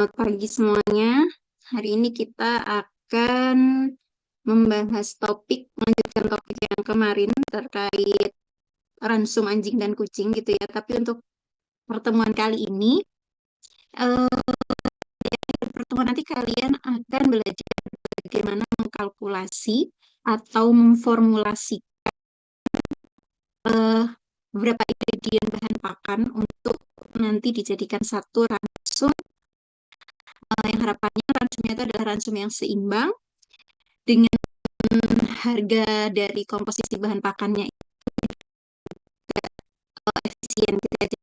Selamat pagi semuanya. Hari ini kita akan membahas melanjutkan topik yang kemarin terkait ransum anjing dan kucing gitu ya. Tapi untuk pertemuan kali ini, pertemuan nanti kalian akan belajar bagaimana mengkalkulasi atau memformulasi beberapa ingredient bahan pakan untuk nanti dijadikan satu ransum. Yang harapannya ransumnya itu adalah ransum yang seimbang dengan harga dari komposisi bahan pakannya efisien, gitu aja,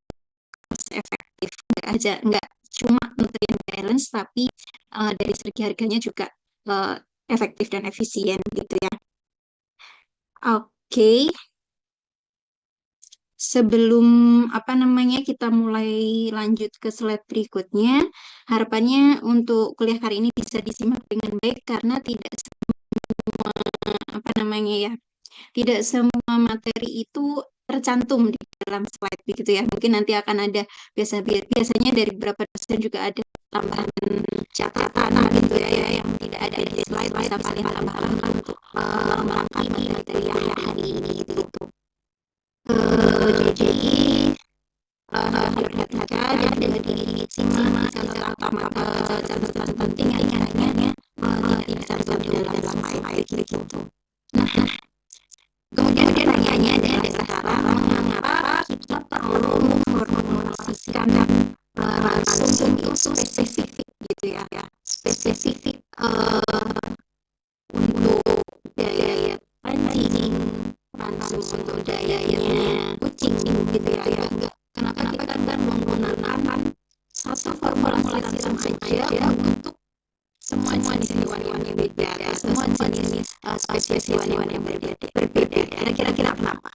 efektif, nggak cuma nutrient balance tapi dari segi harganya juga efektif dan efisien gitu ya. Oke, sebelum kita mulai lanjut ke slide berikutnya, harapannya untuk kuliah kali ini bisa disimak dengan baik karena tidak semua tidak semua materi itu tercantum di dalam slide begitu ya. Mungkin nanti akan ada biasanya dari beberapa dosen juga ada tambahan catatan gitu ya yang tidak ada di slide, bisa kalian tambahkan untuk melengkapi materi yang hari ini gitu. Jadi diperhatikan dan disimak catatan penting yang kiranya tidak tercantum di dalam slide gitu. Nah, kemudian pertanyaannya adalah sekarang mengapa kita perlu memformulasikan ransum itu spesifik gitu ya, spesifik untuk daya anjing, ransum untuk dayanya kucing gitu ya. Kenapa kita menggunakan satu formulasi langsung aja untuk semua jenis hewan yang beda, semua jenis spesies hewan yang berbeda. Kira-kira kenapa?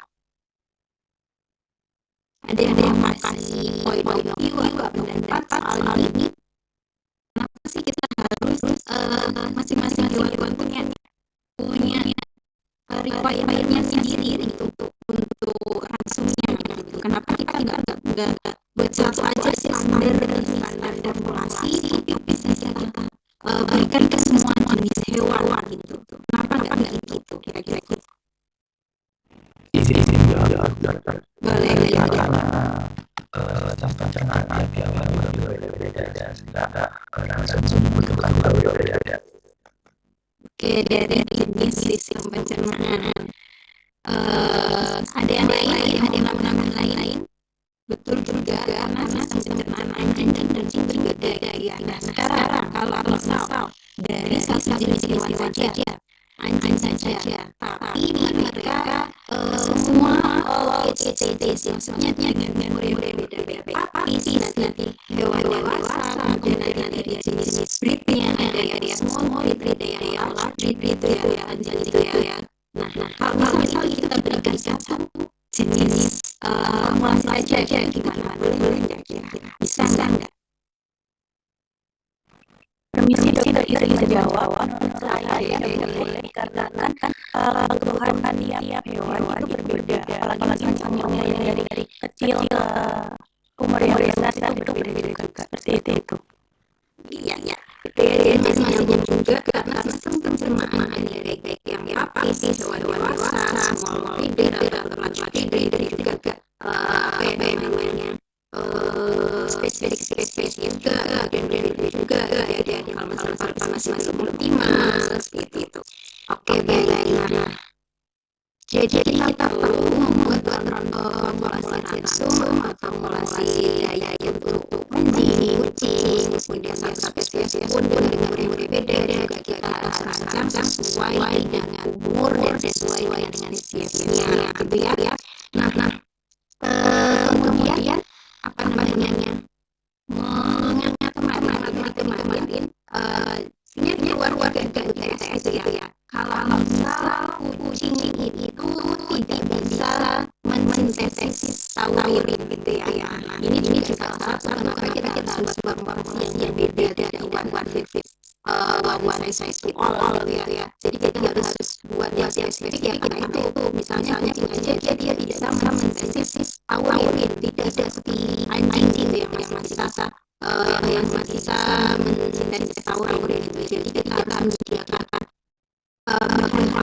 Ada yang kasih point of view atau pendapat soal ini? Kenapa sih kita harus masing-masing hewan punya requirement-nya sendiri gitu untuk ransumnya gitu? Kenapa kita nggak buat satu aja sih standar formulasi tapi bisa kita berikan ke semua jenis hewan gitu? Kenapa nggak gitu kira-kira gitu? Boleh karena contoh pencernaan hewan berbeda-beda sehingga ransum membutuhkan berbeda-beda. Oke, dari jenis sistem pencernaan ada yang lain. Betul juga karena sistem pencernaan anjing dan kucing berbeda ya. Nah, sekarang kalau misal dari satu jenis hewan saja, anjing saja, tapi mereka semua maksudnya dengan umur yang beda-beda, tapi nanti hewan dewasa, kemudian dari jenis breednya ada yang small breed, ada yang large breed itu ya anjing itu ya. Nah, kalau misal kita berikan satu jenis formulasi aja gimana? Boleh nggak kira-kira? Bisa nggak? Permisi dokter, bisa jawab. Menurut saya boleh dikarenakan kebutuhan tiap hewan itu berbeda, apalagi misalnya dari kecil ke umur yang besar itu berbeda juga, seperti itu. Iya. Jadi masih nyambung juga karena sistem pencernaan baik yang spesies hewan dewasa, small breeder atau large breeder juga spesies juga, dan breeder juga ada kalau misalnya masih optimal seperti itu. Oke, baik. Jadi kita perlu membuat formulasi ransum atau formulasi daya untuk anjing, kucing, kemudian satu spesies pun dengan yang berbeda juga kita harus rancang sesuai dengan umur dan sesuai dengan spesiesnya gitu ya. Nah, kemudian mengingat kemarin ini luar UTS gitu ya. Kalau misal kucing itu tidak bisa mensintesis taurin gitu ya. Nah, ini juga salah satu kenapa kita harus formulasi yang beda dari one size fit all gitu ya. Jadi kita harus buat yang spesifik ya, karena itu misalnya kucing aja dia bisa mensintesis taurin, tidak seperti anjing gitu yang masih bisa yang masih bisa mensintesis tahu gitu. Jadi kita akan menyediakan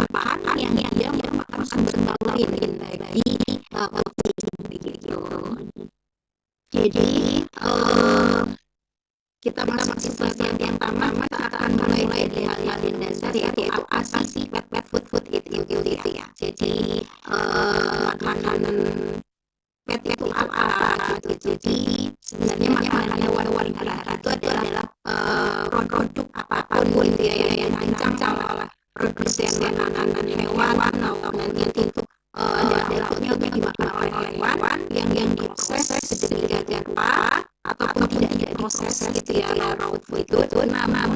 bahan-bahan yang dia merupakan sumber taurin dari oksigen begitu. Jadi kita masuk situasi yang pertama, kita akan mulai dari hal-hal yang dasar, yaitu apa sih pet food itu ya. Jadi makanan pet itu apa gitu. Jadi sebenarnya makanan hewan-hewan itu adalah produk apapun gitu ya yang dirancang oleh produsen makanan hewan atau nanti itu adalah foodnya untuk dimakan oleh hewan yang diproses sedemikian rupa ataupun tidak diproses gitu ya raw food itu, namun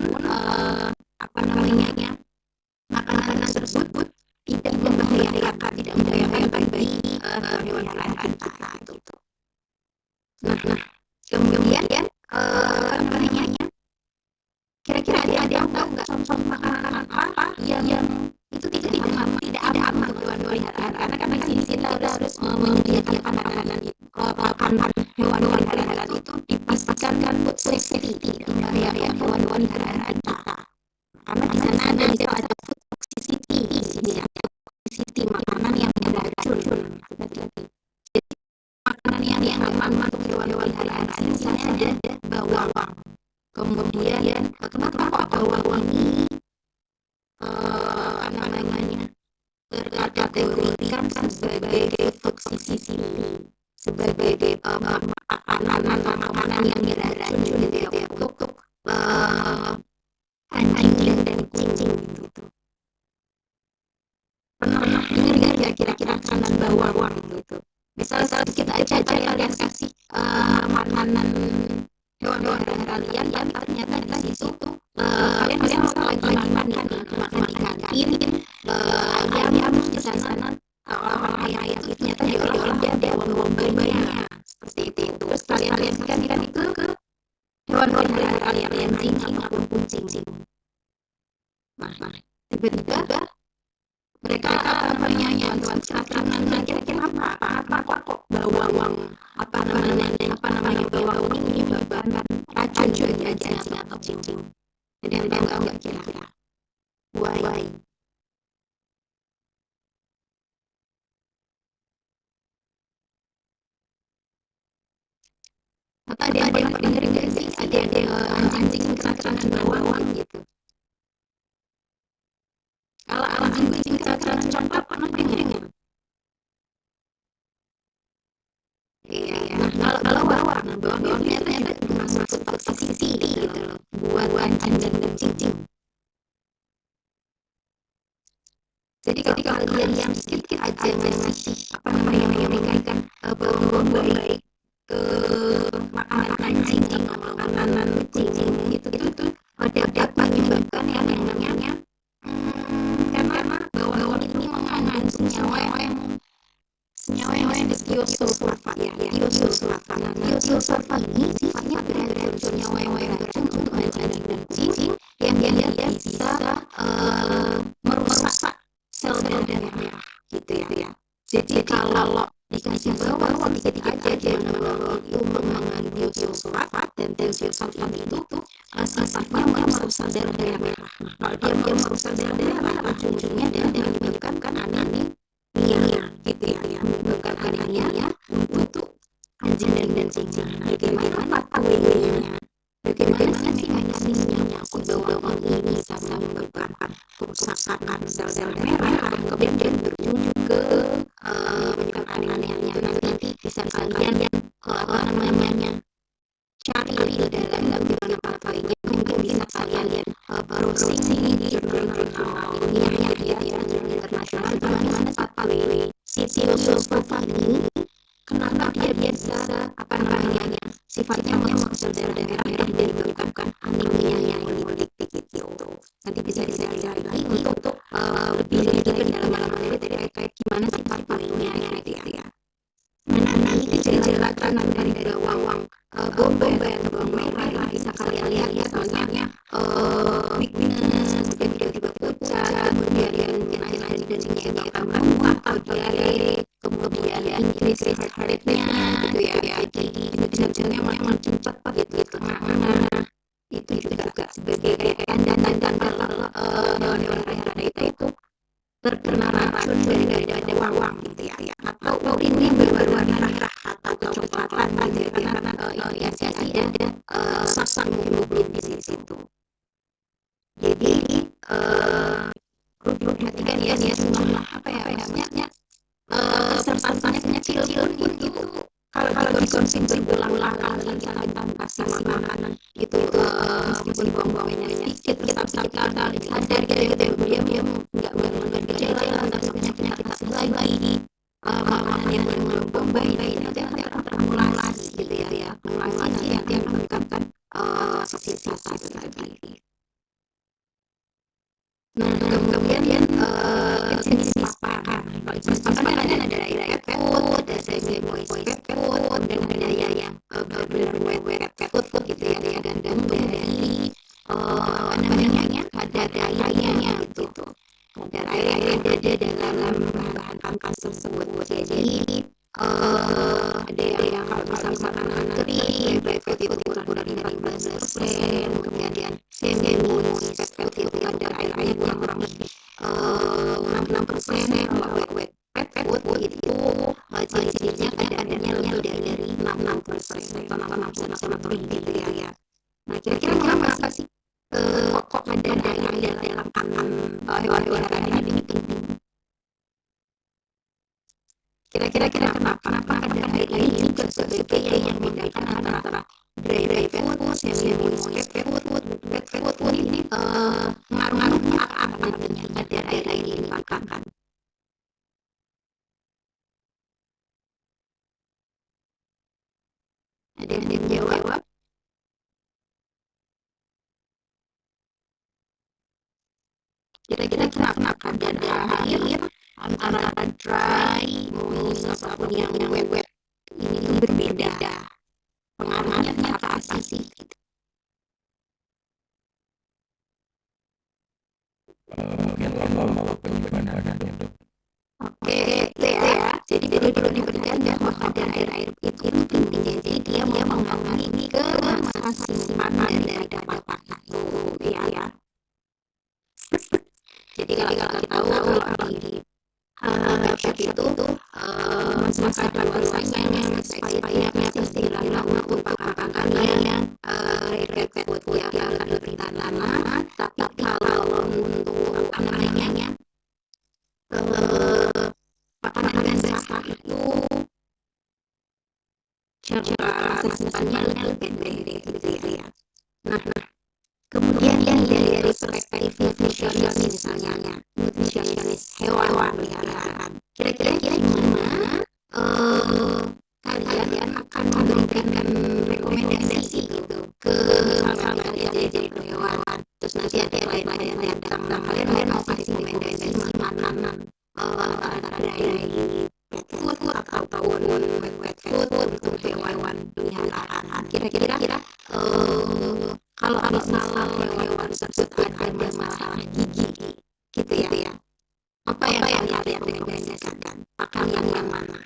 makanan tersebut tidak membahayakan bagi hewan-hewan kita gitu. Nah kemudian kira-kira ada yang tahu nggak contoh makanan apa yang itu tidak aman untuk hewan peliharaan, karena di sini kita harus menyediakan makanan hewan peliharaan itu dipastikan food safety, tidak membahayakan hewan peliharaan kita, karena di sana ada food toxicity, di sini ada toxicity makanan yang beracun. Jadi makanan yang aman untuk hewan peliharaan misalnya ada bawang. Kemudian kenapa kok bawang ini terkategorikan sebagai toxicity, sebagai makanan yang beracun gitu ya untuk anjing dan kucing gitu. Pernah dengar nggak kira-kira makanan bawang gitu? Misalnya kita aja kalian kasih makanan hewan-hewan kalian, tapi ternyata di situ kalian lagi makan di kantin ayam di sana orang ayam itu ternyata diolah ada bawang-bawangnya seperti itu. Terus kalian kasihkan itu ke hewan-hewan kalian anjing ataupun kucing. Nah tiba-tiba mereka bantuan keracunan. Kira-kira apa kok bawang bawang ini menyebabkan racun bagi anjing atau kucing? Ada yang tahu nggak kira-kira? Why? Atau ada yang pernah dengar nggak sih? Ada anjing keracunan bawang gitu? Kalau anjing kucing keracunan contoh pernah dengar? Iya. Nah kalau bawang ternyata juga termasuk toxicity gitu loh buat anjing dan kucing. Jadi kalau kalian yang sedikit aja ngasih memberikan bawang baik ke makanan anjing atau makanan kucing itu dapat menyebabkan yang namanya karena bawang ini mengandung senyawa yang tiosulfat ya. Nah, tiosulfat ini sifatnya beracun, senyawa yang beracun untuk anjing dan kucing yang dia bisa merusak sel darah merah gitu ya. Jadi kalau dikasih bawang sedikit aja dia bawang itu mengandung tiosulfat, dan tiosulfat itu sifatnya merusak sel darah merah. Kalau dia merusak sel darah merah, ujung-ujungnya dia menyebabkan anemia gitu ya, menyebabkan anemia untuk anjing dan kucing. Bagaimana pathway-nya? Bagaimana sih mekanismenya si bawang ini bisa menyebabkan kerusakan sel merah, kemudian dia berujung ke menyebabkan anemia. Nanti bisa kalian cari di dalam gimana pathway-nya, mungkin bisa kalian browsing di jurnal-jurnal ilmiah ya, jurnal internasional, gimana pathway si tiosulfat ini, kenapa dia bisa sifatnya merusak sel darah merah dan menyebabkan anemia yang politik gitu. Nanti bisa dicari lagi untuk lebih dalam terkait gimana sih pathway-nya gitu ya. Nanti gejala-gejala dari bawang bombay atau bawang merah bisa kalian lihat misalnya weakness, tiba-tiba pucat, kemudian nyeri dan menyebabkan mual atau diare, kemudian increase heart rate-nya gitu ya. Jadi gejala-gejalanya makin cepat gitu. Nah juga sebagai kayak tanda-tanda kalau hewan peliharaan itu terkena racun dari bawang gitu ya, atau urinnya berwarna merah atau coklatan gitu ya, karena indikasi ada sasar hemoglobin di situ. Jadi perlu diperhatikan ya jumlah apa ya maksudnya kesertaannya kecil pun itu kalau dikonsumsi berulang-ulang kali tanpa kasih makanan itu meskipun buang-buangnya sedikit tapi kita sadar gitu dia nggak bergejala atau penyakit lagi makanan yang belum baik itu nanti akan termulasi gitu ya mulasi nanti yang meningkatkan toksisitas itu tadi. Nah, kemudian jenis pakan. Kalau jenis pakan kan ada direct food, ada semi-moist food, dan ada yang benar-benar wet food gitu ya, gandum dari apa namanya ada airnya gitu. Ada air yang ada dalam bahan pakan tersebut. Jadi ada yang kalau misalnya makanan kering, dry food itu kurang dari 15%, kemudian semi-moist food itu ada air yang kurang lebih 6%, kalau wet food itu ciri-cirinya kadarannya lebih dari 6% atau 6% gitu ya. Nah, kira-kira apa sih pokok kadar air dalam pakan hewan peliharaan ini penting? Kira-kira kenapa kadar air ini juga sebagai yang membedakan antara dry food, semi-moist food, wet food ini ngaruhnya apa nantinya kadar air ini pakan? Ada yang jawab? Kira-kira kenapa kadar air antara dry, moist ataupun yang wet ini tuh berbeda? Pengaruhnya apa sih? Oke, itu ya. Jadi perlu diperhatikan bahwa kadar air itu penting. Jadi dia mengalami kemasan daripada pakan itu, ya. Jadi kalau kita tahu kalau di website itu masa keluasannya supaya pasti dilarang untuk pakan yang red food ya akan lebih tahan lama. Tapi kalau untuk apa namanya makanan yang sehat itu cara simpannya lebih pendek gitu ya. Nah, kemudian dari perspektif nutrisionis misalnya, nutrisionis hewan peliharaan, kira-kira gimana kalian akan memberikan rekomendasi gitu ke misalnya kalian jadi hewan, terus nanti ada lain-lain yang datang, kalian mau kasih rekomendasi makanan dari pet food ataupun wet food untuk hewan peliharaan, kira-kira kalau misalnya hewan tersebut ada masalah gigi gitu ya, apa yang kalian rekomendasikan? Pakan yang mana?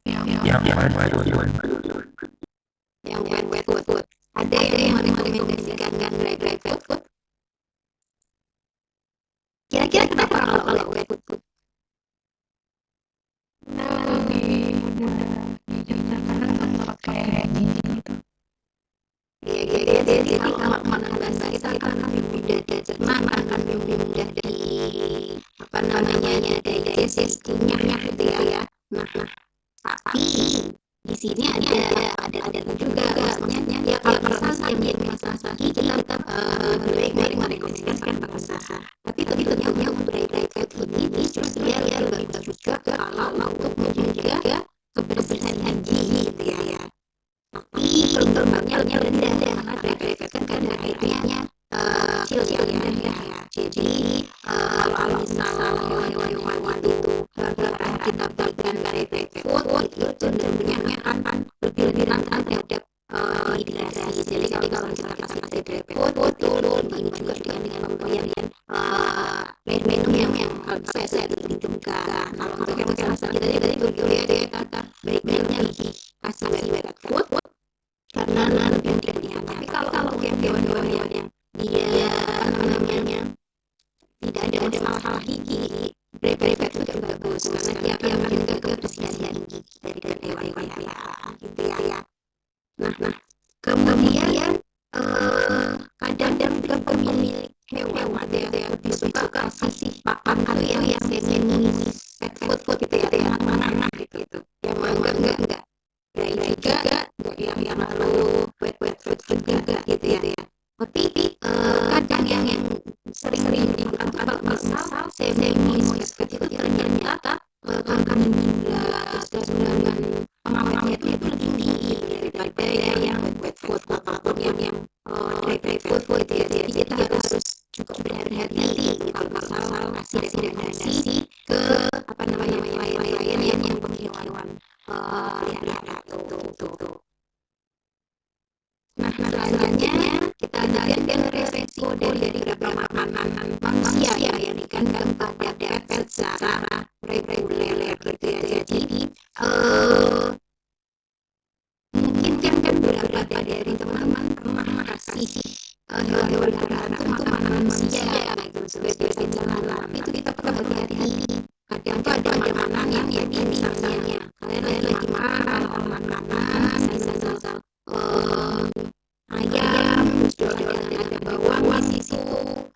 Yang wet food. Ada yang merekomendasikan dry food? Kira-kira kenapa kalau wet food? Lebih mudah diceritakan tanpa kayak gigi gitu. Jadi kalau makanan basah itu akan lebih mudah dicerna, akan lebih mudah di apa namanya digestif kunyahnya gitu ya. Nah, tapi di sini ada juga maksudnya ya kalau misalnya dia masalah gigi kita baik merekomendasikan pakai usaha. Tapi tentunya untuk dry food ini justru dia bagus juga kalau untuk menjaga kebersihan gigi gitu ya. Tapi keuntungannya rendah karena dry food kan kadar airnya kecil ya. Jadi kalau misalnya hewan-hewan itu kita berikan dry food itu cenderungnya akan lebih rentan terhadap dehidrasi. Jadi kalau kita kasih dry food ini juga dengan pemberian air minum yang saya ditentukan. Kalau untuk hewan kita tadi baiknya kasih wet food karena lebih mudah. Tapi kalau hewan-hewan yang dia tidak ada masalah gigi, brevet itu juga bagus karena dia akan menjaga kebersihan gigi dari hewan peliharaan gitu ya. Nah, kemudian kadang juga pemilik hewan ada yang lebih suka kasih pakan yang sejenis pet food gitu ya, yang anak-anak gitu. Yang enggak. Ya juga yang lalu wet food juga gitu ya. Tapi kadang yang sering dimakan tuh kalau misal sejenis pet food itu ternyata kandungan gula terus kandungan pengawetnya itu lebih tinggi daripada yang wet food ataupun yang dry food gitu ya. Jadi kita harus cukup berhati-hati gitu kalau misal kasih rekomendasi ke klien yang punya hewan peliharaan tuh. Nah, selanjutnya kita lihat resiko dari beberapa makanan manusia yang diberikan pada pet secara reguler gitu ya. Jadi mungkin kan beberapa dari teman-teman pernah kasih hewan peliharaan itu makanan manusia gitu sebagai perjalanan. Itu kita perlu berhati-hati. Kadang tuh ada makanan yang misalnya kalian lagi makan makanan misal ayam, terus ada bawang di situ,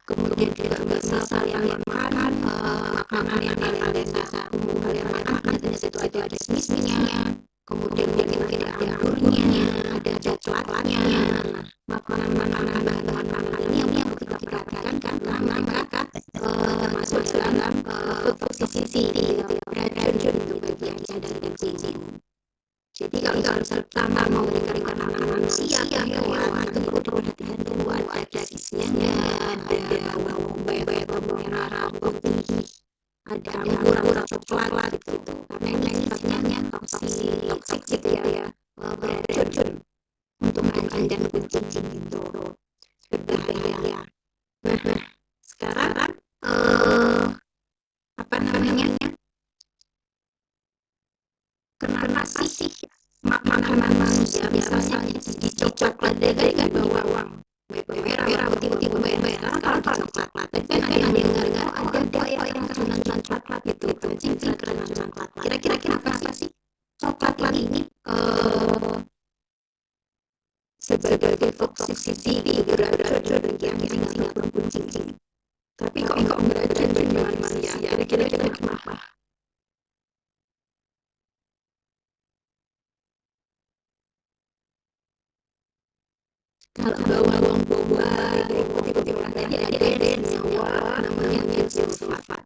kemudian juga misal yang makan makanan yang kalian biasa kalian makan ternyata itu ada bisnisnya, kemudian mungkin ada anggurnya, ada coklatnya. Makanan ini yang kita perhatikan karena mereka masuk dalam food toxicity beracun gitu yang ada di sini. Jadi kalau pertama mau memberikan makanan manusia ke hewan itu perlu perhatian dulu, ada gizinya, ada bawang merah, putih, ada anggur, coklat gitu. Karena ini sifatnya toksik gitu ya, beracun untuk anjing dan kucing gitu, berbahaya. Nah, sekarang kenapa sih makanan manusia misalnya di coklat dari bawang merah putih merah kalau coklat tapi kan ada yang gara-gara ada yang keracunan coklat gitu anjing keracunan coklat. Kira-kira kenapa sih coklat ini sebagai toxicity beracun bagi anjing ataupun kucing, tapi kok beracun bagi manusia? Kira-kira kenapa? Kalau bawang bombay dari putih tadi ada senyawa namanya sulfat.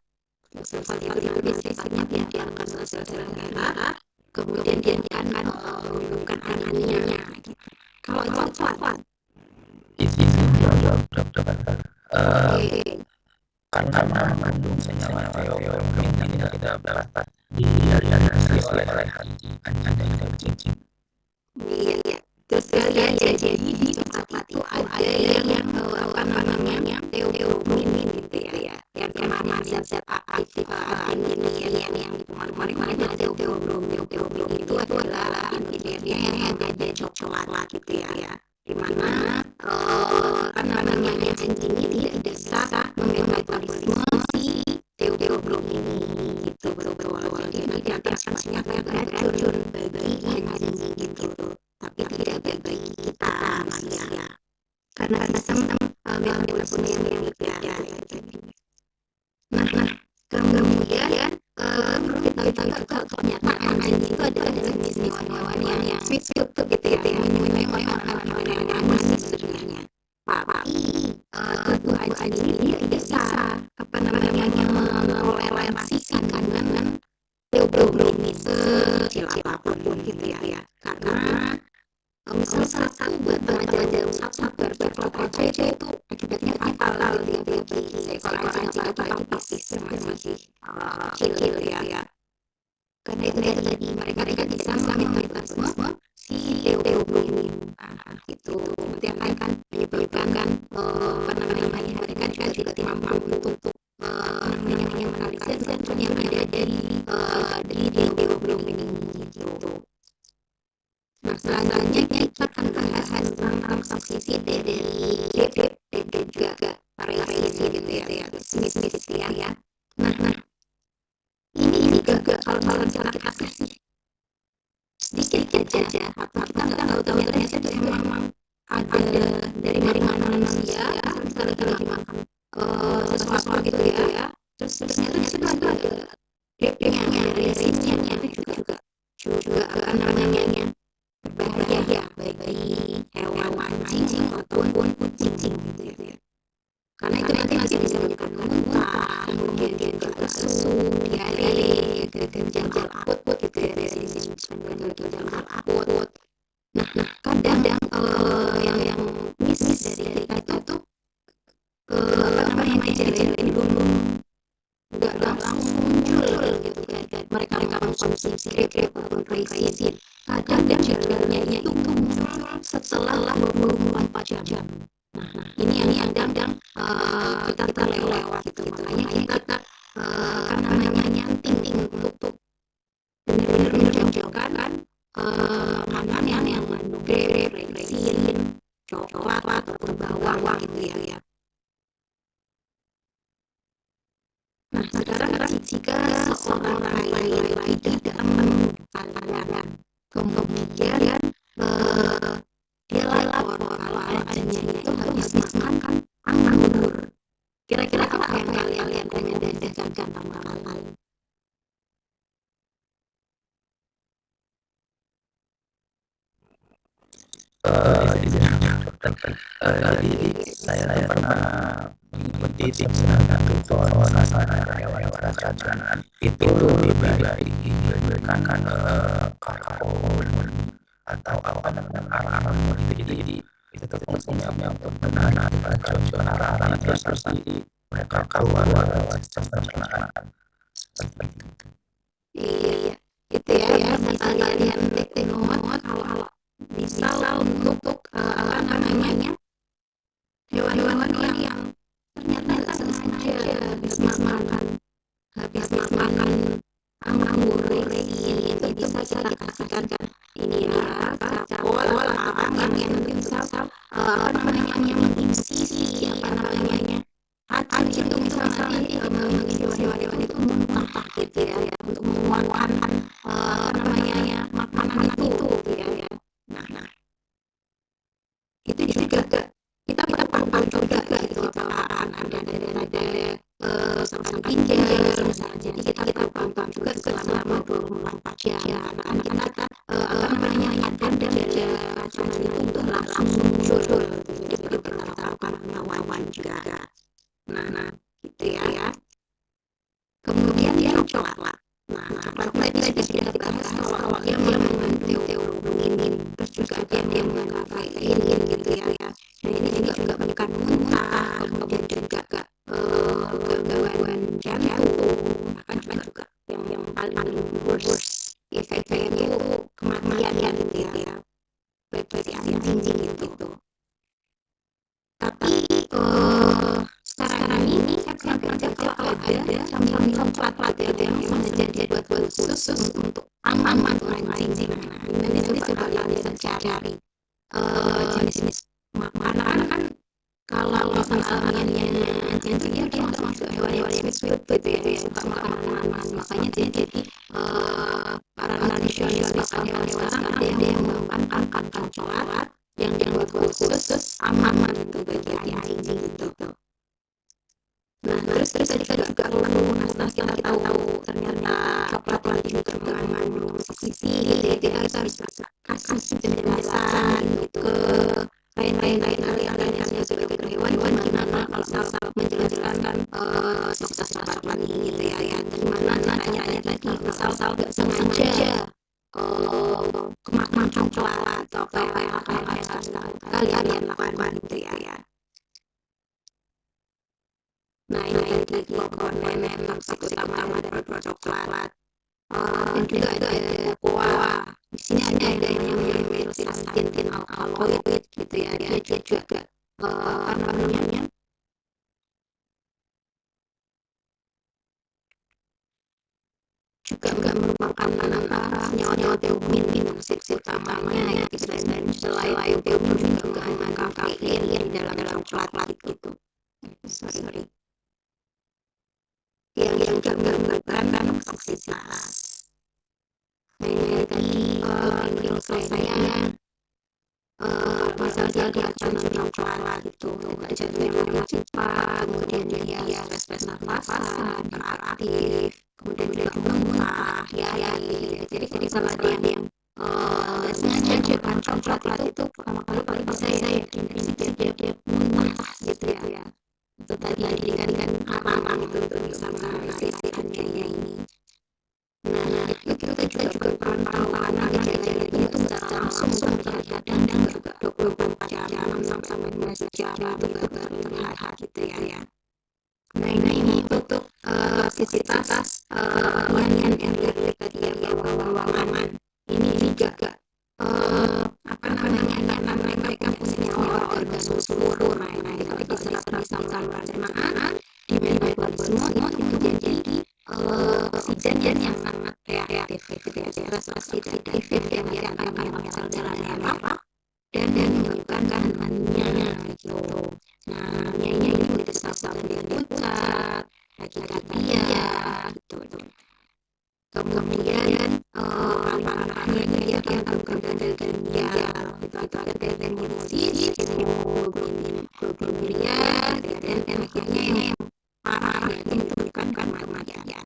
Sulfat itu biasanya dia akan sel-sel darah, kemudian dia akan menurunkan anemia. Kalau coklat, izin dokter karena mengandung senyawa teobromine ini tidak dapat direalisasi oleh anjing dan kucing. Iya. Terus jadi di coklat itu ada yang teobromine gitu ya, yang mana zat aktif ini yang kemarin ada teobromine itu adalah ingredientnya yang ada di coklat gitu ya, di mana anjing ini tidak bisa memetabolisme si teobromine ini gitu betul. Jadi nanti akan beracun bagi anjing gitu, tapi tidak bagi kita manusia karena sistem metabolisme yang berbeda. Nah, kemudian kita tahu juga ternyata anjing itu adalah jenis hewan yang sweet gitu ya, hewan yang manis sebenarnya. Tapi tubuh anjing ini tidak bisa mentoleransi kandungan teobromine sekecil apapun gitu ya, karena misal satu buat aja dalam sabar coklat aja itu akibatnya fatal bagi seekor anjing atau pasis masih kecil ya. Karena itu tadi mereka bisa memetabolisme si teobromine itu nanti akan menyebabkan mereka juga tidak mampu untuk menganalisis zat yang ada dari teobromine gitu. Nah, selanjutnya kita akan dari makanan manusia, kita lagi makan sesuatu gitu ya, terus ternyata di situ ada gripnya, dari resinnya itu juga apa namanya berbahaya ya bagi hewan mancing ataupun kucing gitu ya. Karena itu nanti masih bisa menyebabkan muntah, kemudian juga lesu, diare, gagal ginjal akut gitu ya, dari sisi gagal ginjal akut. Nah, kadang yang miss dari kita tuh apa namanya kejadian ini belum nggak langsung muncul gitu kan. Mereka mengkonsumsi grip ataupun resin. Kadang gejalanya itu muncul setelah 24 jam. Nah, ini yang kadang kita terlewat gitu. Makanya kita apa namanya nyanting untuk benar-benar menjauhkan makanan yang mengandung grip, resin, coklat ataupun bawang gitu ya. Nah, sekarang jika seorang laki-laki tidak menemukan makanan, kemudian dia lapor kalau anjingnya itu habis makan anggur. Kira-kira apa yang kalian rekomendasikan tentang hal lain? Jadi saya pernah mengikuti seminar tutor sarana hewan kerajaan itu lebih baik diberikan kalkun atau apa namanya alarm jadi itu fungsinya untuk menahan alarm terus mereka keluar lewat sistem pencernaan seperti itu. Iya, itu ya bisa kalian take note kalau bisa untuk apa namanya hewan-hewan yang ternyata nggak sengaja habis makan anggur resin itu bisa kita kasihkan ini ya capol apa yang bisa apa namanya yang mengisi apa namanya hati itu misalnya nanti mengisi hewan-hewan itu muntah gitu ya untuk mengeluarkan apa namanya makanan itu ya. Nah itu juga kita pantau juga gitu apakah ada serangan ginjal misalnya. Jadi kita pantau juga selama 24 jam karena kita apa namanya ada gejala racun itu untuk langsung muncul jadi perlu kita lakukan pengawalan juga. Nah gitu ya. Kemudian yang coklat. Nah, coklat tadi sudah kita bahas kalau dia mengandung teobrominin, terus juga ada yang mengandung kafein gitu ya. Nah, ini juga menyebabkan muntah, kemudian juga gangguan jantung, bahkan juga yang paling worst efeknya itu kematian gitu ya. Bagi anjing gitu. Tapi sekarang ini saya baca kalau ada camilan coklat yang memang sengaja buat khusus untuk aman anjing. Nah, nanti coba kalian bisa cari jenis-jenis makanan kan kalau misalnya anjingnya dia termasuk hewan sweet gitu ya, suka makan manis. Makanya jadi para nutrisionis pakan hewan sekarang ada yang mengembangkan coklat yang dibuat khusus aman gitu bagi anjing gitu. Nah terus tadi kita juga perlu kita tahu ternyata coklat juga mengandung sisi gitu ya, kita harus kasih penjelasan gitu ke lain kalian yang sebagai hewan gimana kalau misal menjelaskan coklat ini gitu ya gimana caranya tadi misal nggak sengaja kemakan coklat atau apa yang kalian lakukan gitu ya. Nah ini tadi komponen toksik utama dari coklat dan juga ada kuah. Di sini ada yang namanya milsatin alkaloid gitu ya. Dia juga apa namanya juga merupakan senyawa teobromina utamanya ya dan selain teobromina juga mengandung kafein di dalam coklat gitu. Sorry. Yang menyebabkan toksisitas. Nah ini tadi menurut saya misal dia jurnal coklat gitu, jantungnya makin cepat, kemudian dia stres nafasan, hiperaktif, kemudian juga muntah, ya gitu. Jadi kalau ada yang nggak sengaja makan coklat itu pertama kali bisa ya definisi dia muntah gitu ya. Itu tadi kan aman gitu sama isiannya ini. Nah, itu kita juga pantau karena gejala itu secara langsung kadang juga 24 jam sampai 12 jam itu baru terlihat gitu ya. Nah ini untuk aktivitas yang relate tadi ya bawa-bawaan ini juga mereka punya organ sulfur. Nah itu diserap di saluran pencernaan di metabolisme itu jadi oksigen yang sangat reaktif ya, oksidatif yang sel darahnya merah dan menyebabkan anemia gitu. Nah anemia ini bisa sampai pucat, takikardia gitu. Kemudian parah-parahnya dia gangguan ginjal, itu hipertensi, hemoglobinuria, dan akhirnya yang parah itu bukan kematian.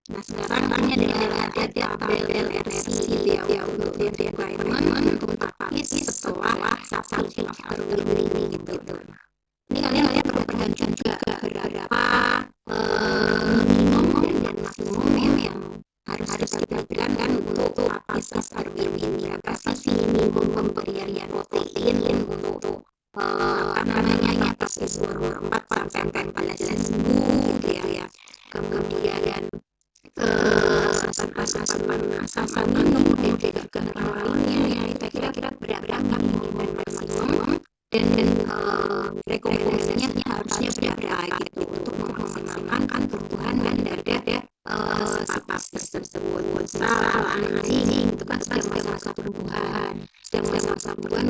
Nah sekarang ini ada tabel RC ya untuk requirement untuk tapis setelah 1 after weaning gitu. Ini kalian perlu perhatikan juga berapa minimum dan maksimum yang harus diperhatikan kan untuk tapis after weaning. Berapa sih minimum pemberian protein untuk tapis umur 4 sampai 14 minggu gitu ya. Kemudian asupan minum dan juga lainnya kita kira berapa minimum maksimum dan rekomendasinya harusnya berapa gitu untuk memaksimalkan pertumbuhan dan dada tapis tersebut. Misal anjing itu kan sedang masa pertumbuhan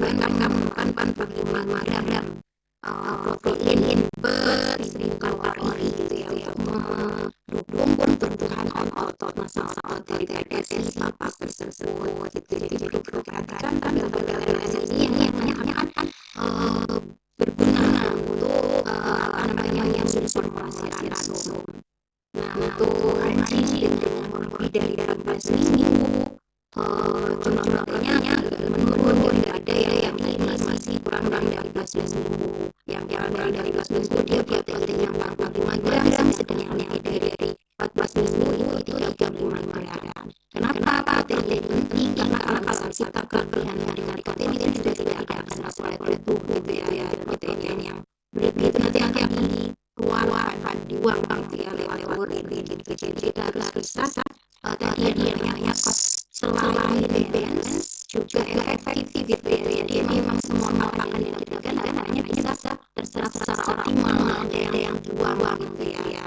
mereka memerlukan 45 gram protein per 1000 kalori gitu ya untuk mendukung pertumbuhan otot otot dari dada si tapas tersebut gitu. Jadi perlu perhatikan tabel-tabel ini yang akan berguna untuk yang sudah formulasi langsung. Nah untuk anjing dengan lebih dari 18 minggu jumlah proteinnya agak menurun daripada yang masih kurang dari 12 minggu. Yang kurang dari 12 minggu dia proteinnya 45 gram, sedangkan yang dari 14 minggu itu 35 gram. Kenapa protein jadi penting? Karena kalau kita kelebihan dari protein itu juga tidak akan terserap oleh tubuh gitu ya. Protein yang berlebih itu nanti akan dikeluarkan, dibuang gitu ya lewat urin gitu. Jadi kita harus bisa tadi yang namanya selain balance juga efektif gitu ya. Jadi memang semua makanan yang kita makan hanya bisa terserap secara optimal, ada yang dibuang gitu ya.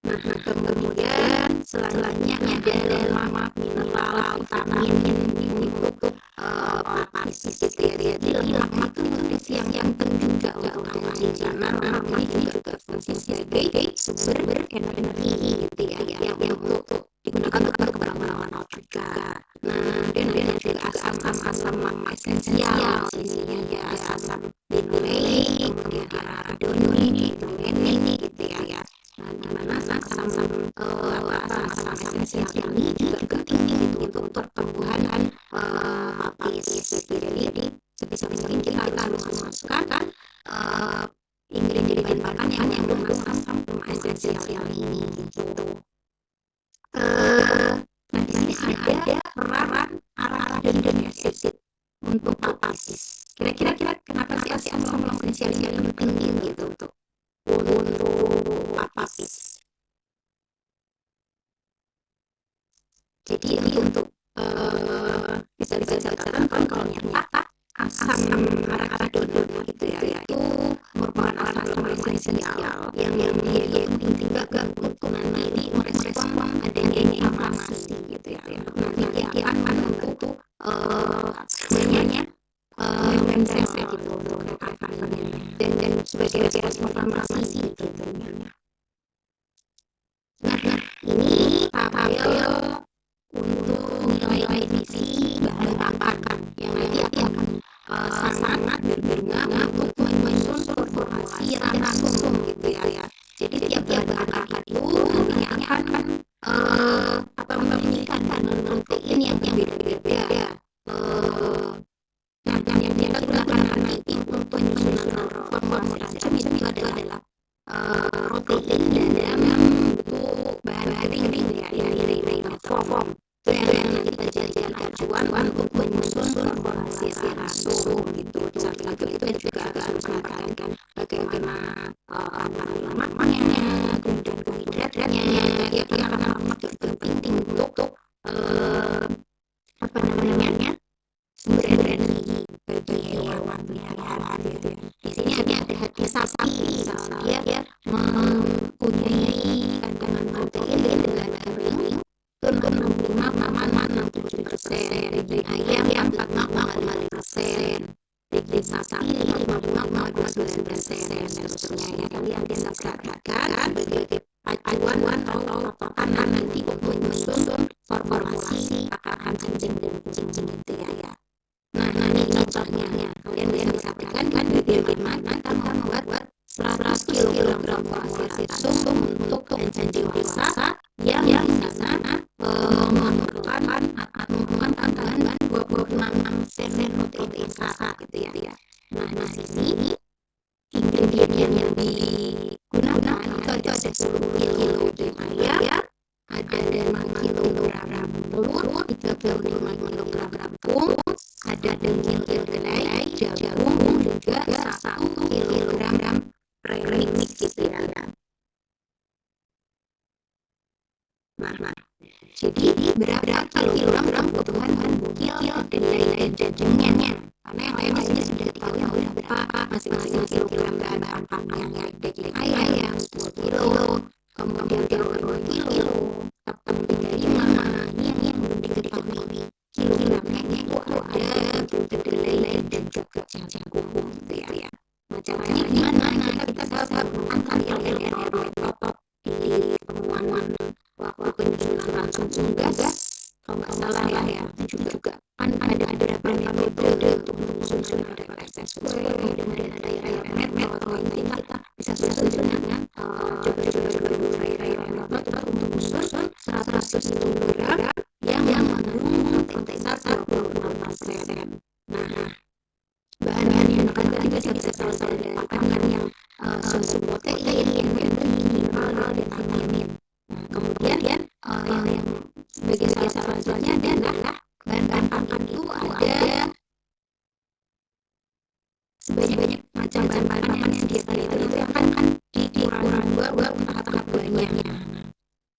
Nah kemudian selanjutnya ada lemak, mineral, vitamin untuk tapis gitu ya. Jadi lemak itu nutrisi yang penting juga untuk anjing karena lemak ini juga fungsi sebagai sumber energi gitu ya yang untuk digunakan untuk perkembangan otot juga. Nah dan juga asam esensial isinya ya, asam linoleik, kemudian aragonit, gitu ya. Nah dimana asam esensial ini juga penting gitu untuk pertumbuhan tapis. Jadi sebisa mungkin kita harus memasukkan ingredient makan yang mengandung asam esensial ini gitu. Nah di sini ada peran arachidonic acid untuk tapis. Kira-kira kenapa sih asam esensial ini penting gitu untuk tapis? Jadi ini untuk bisa dikatakan kalau ternyata asam arachidonic gitu ya itu merupakan asam esensial yang dia penting juga untuk nanti merespon adanya inflamasi gitu ya. Nanti dia akan membentuk namanya membrane sel gitu untuk mengatakannya dan sebagai respon inflamasi gitu. Nah ini tabel untuk nilai gizi bahan pakan yang nanti akan sangat berguna untuk menyusun formulasi langsung gitu ya. Jadi tiap bahan itu nantinya akan memiliki kandungan protein yang berbeda-beda. Nah, yang kita gunakan nanti untuk penyusunan formulasi racun itu adalah protein dalam bentuk bahan kering ya, atau form. Itu yang nanti kita jadikan acuan untuk menyusun formulasi racun gitu. Saat itu juga harus memperhatikan bagaimana lemaknya, kemudian karbohidratnya, ya karena lemak juga penting untuk sumber energi bagi hewan peliharaan gitu ya. Di sini ada hati sapi, dia mempunyai kandungan protein dengan kering itu 65,67%, daging ayam 45,5%, daging sapi 55,29%, dan seterusnya ya. Kalian bisa perhatikan sebagai acuan atau patokan nanti untuk menyusun formulasi pakan anjing dan kucing gitu ya. Nah, ini contohnya. Kalian bisa perhatikan bagaimana kita membuat 100 kg formulasi racun untuk anjing dewasa yang di sana memerlukan kandungan 26% protein kasar gitu ya. Nah, di sini ingredient yang digunakan itu ada 10 kg daging ayam, ada 5 kg telur, 35 kg tepung, ada daging kedelai, jagung, juga 1 kg premix gitu ya. Nah, jadi berapa kilogram kebutuhan kedelai dan jagungnya? Karena yang lainnya sudah diketahui berapa masing-masing kilogram bahan pakannya. Daging ayam 10 kilo, kemudian telur 2 kilo, tepung 35, ini yang belum diketahui kilogramnya itu ada kedelai dan juga jagung gitu ya. Nah, caranya gimana? Kita menggunakan metode di temuan waktu penyusunan langsung gas, kalau nggak salah ya, itu juga kan ada beberapa metode untuk menyusun, ada SSW, kemudian ada metode lain, kita bisa susun dengan coba dulu metode untuk menyusun 100 kg yang mengandung protein 26%. Nah, bahan-bahan yang akan kita bisa selesai dari pakan yang sumber protein, mineral, dan vitamin. Nah, kemudian yang sebagai salah satunya adalah bahan-bahan pakan itu ada sebanyak macam bahan pakan yang disediakan itu akan dikurangi tahap buahnya.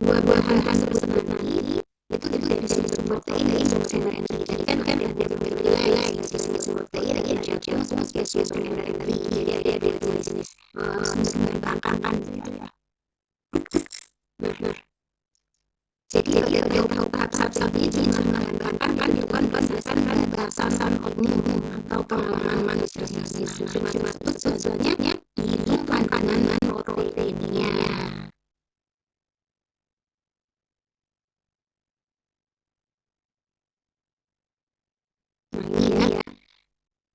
Buah-buahan tersebut nanti itu dari sumber protein dan sumber energi. Tadi kan ada kedelai, sumber protein, ada jagung, sumber energi. Jadi ada dua jenis sumber bahan pakan gitu ya. Nah, jadi kita tahu tahap-tahapnya jenis bahan pakan itu kan berdasarkan batasan umum atau pengalaman manusia. Cuma itu sebetulnya itu kandungan proteinnya. Nah, ini ya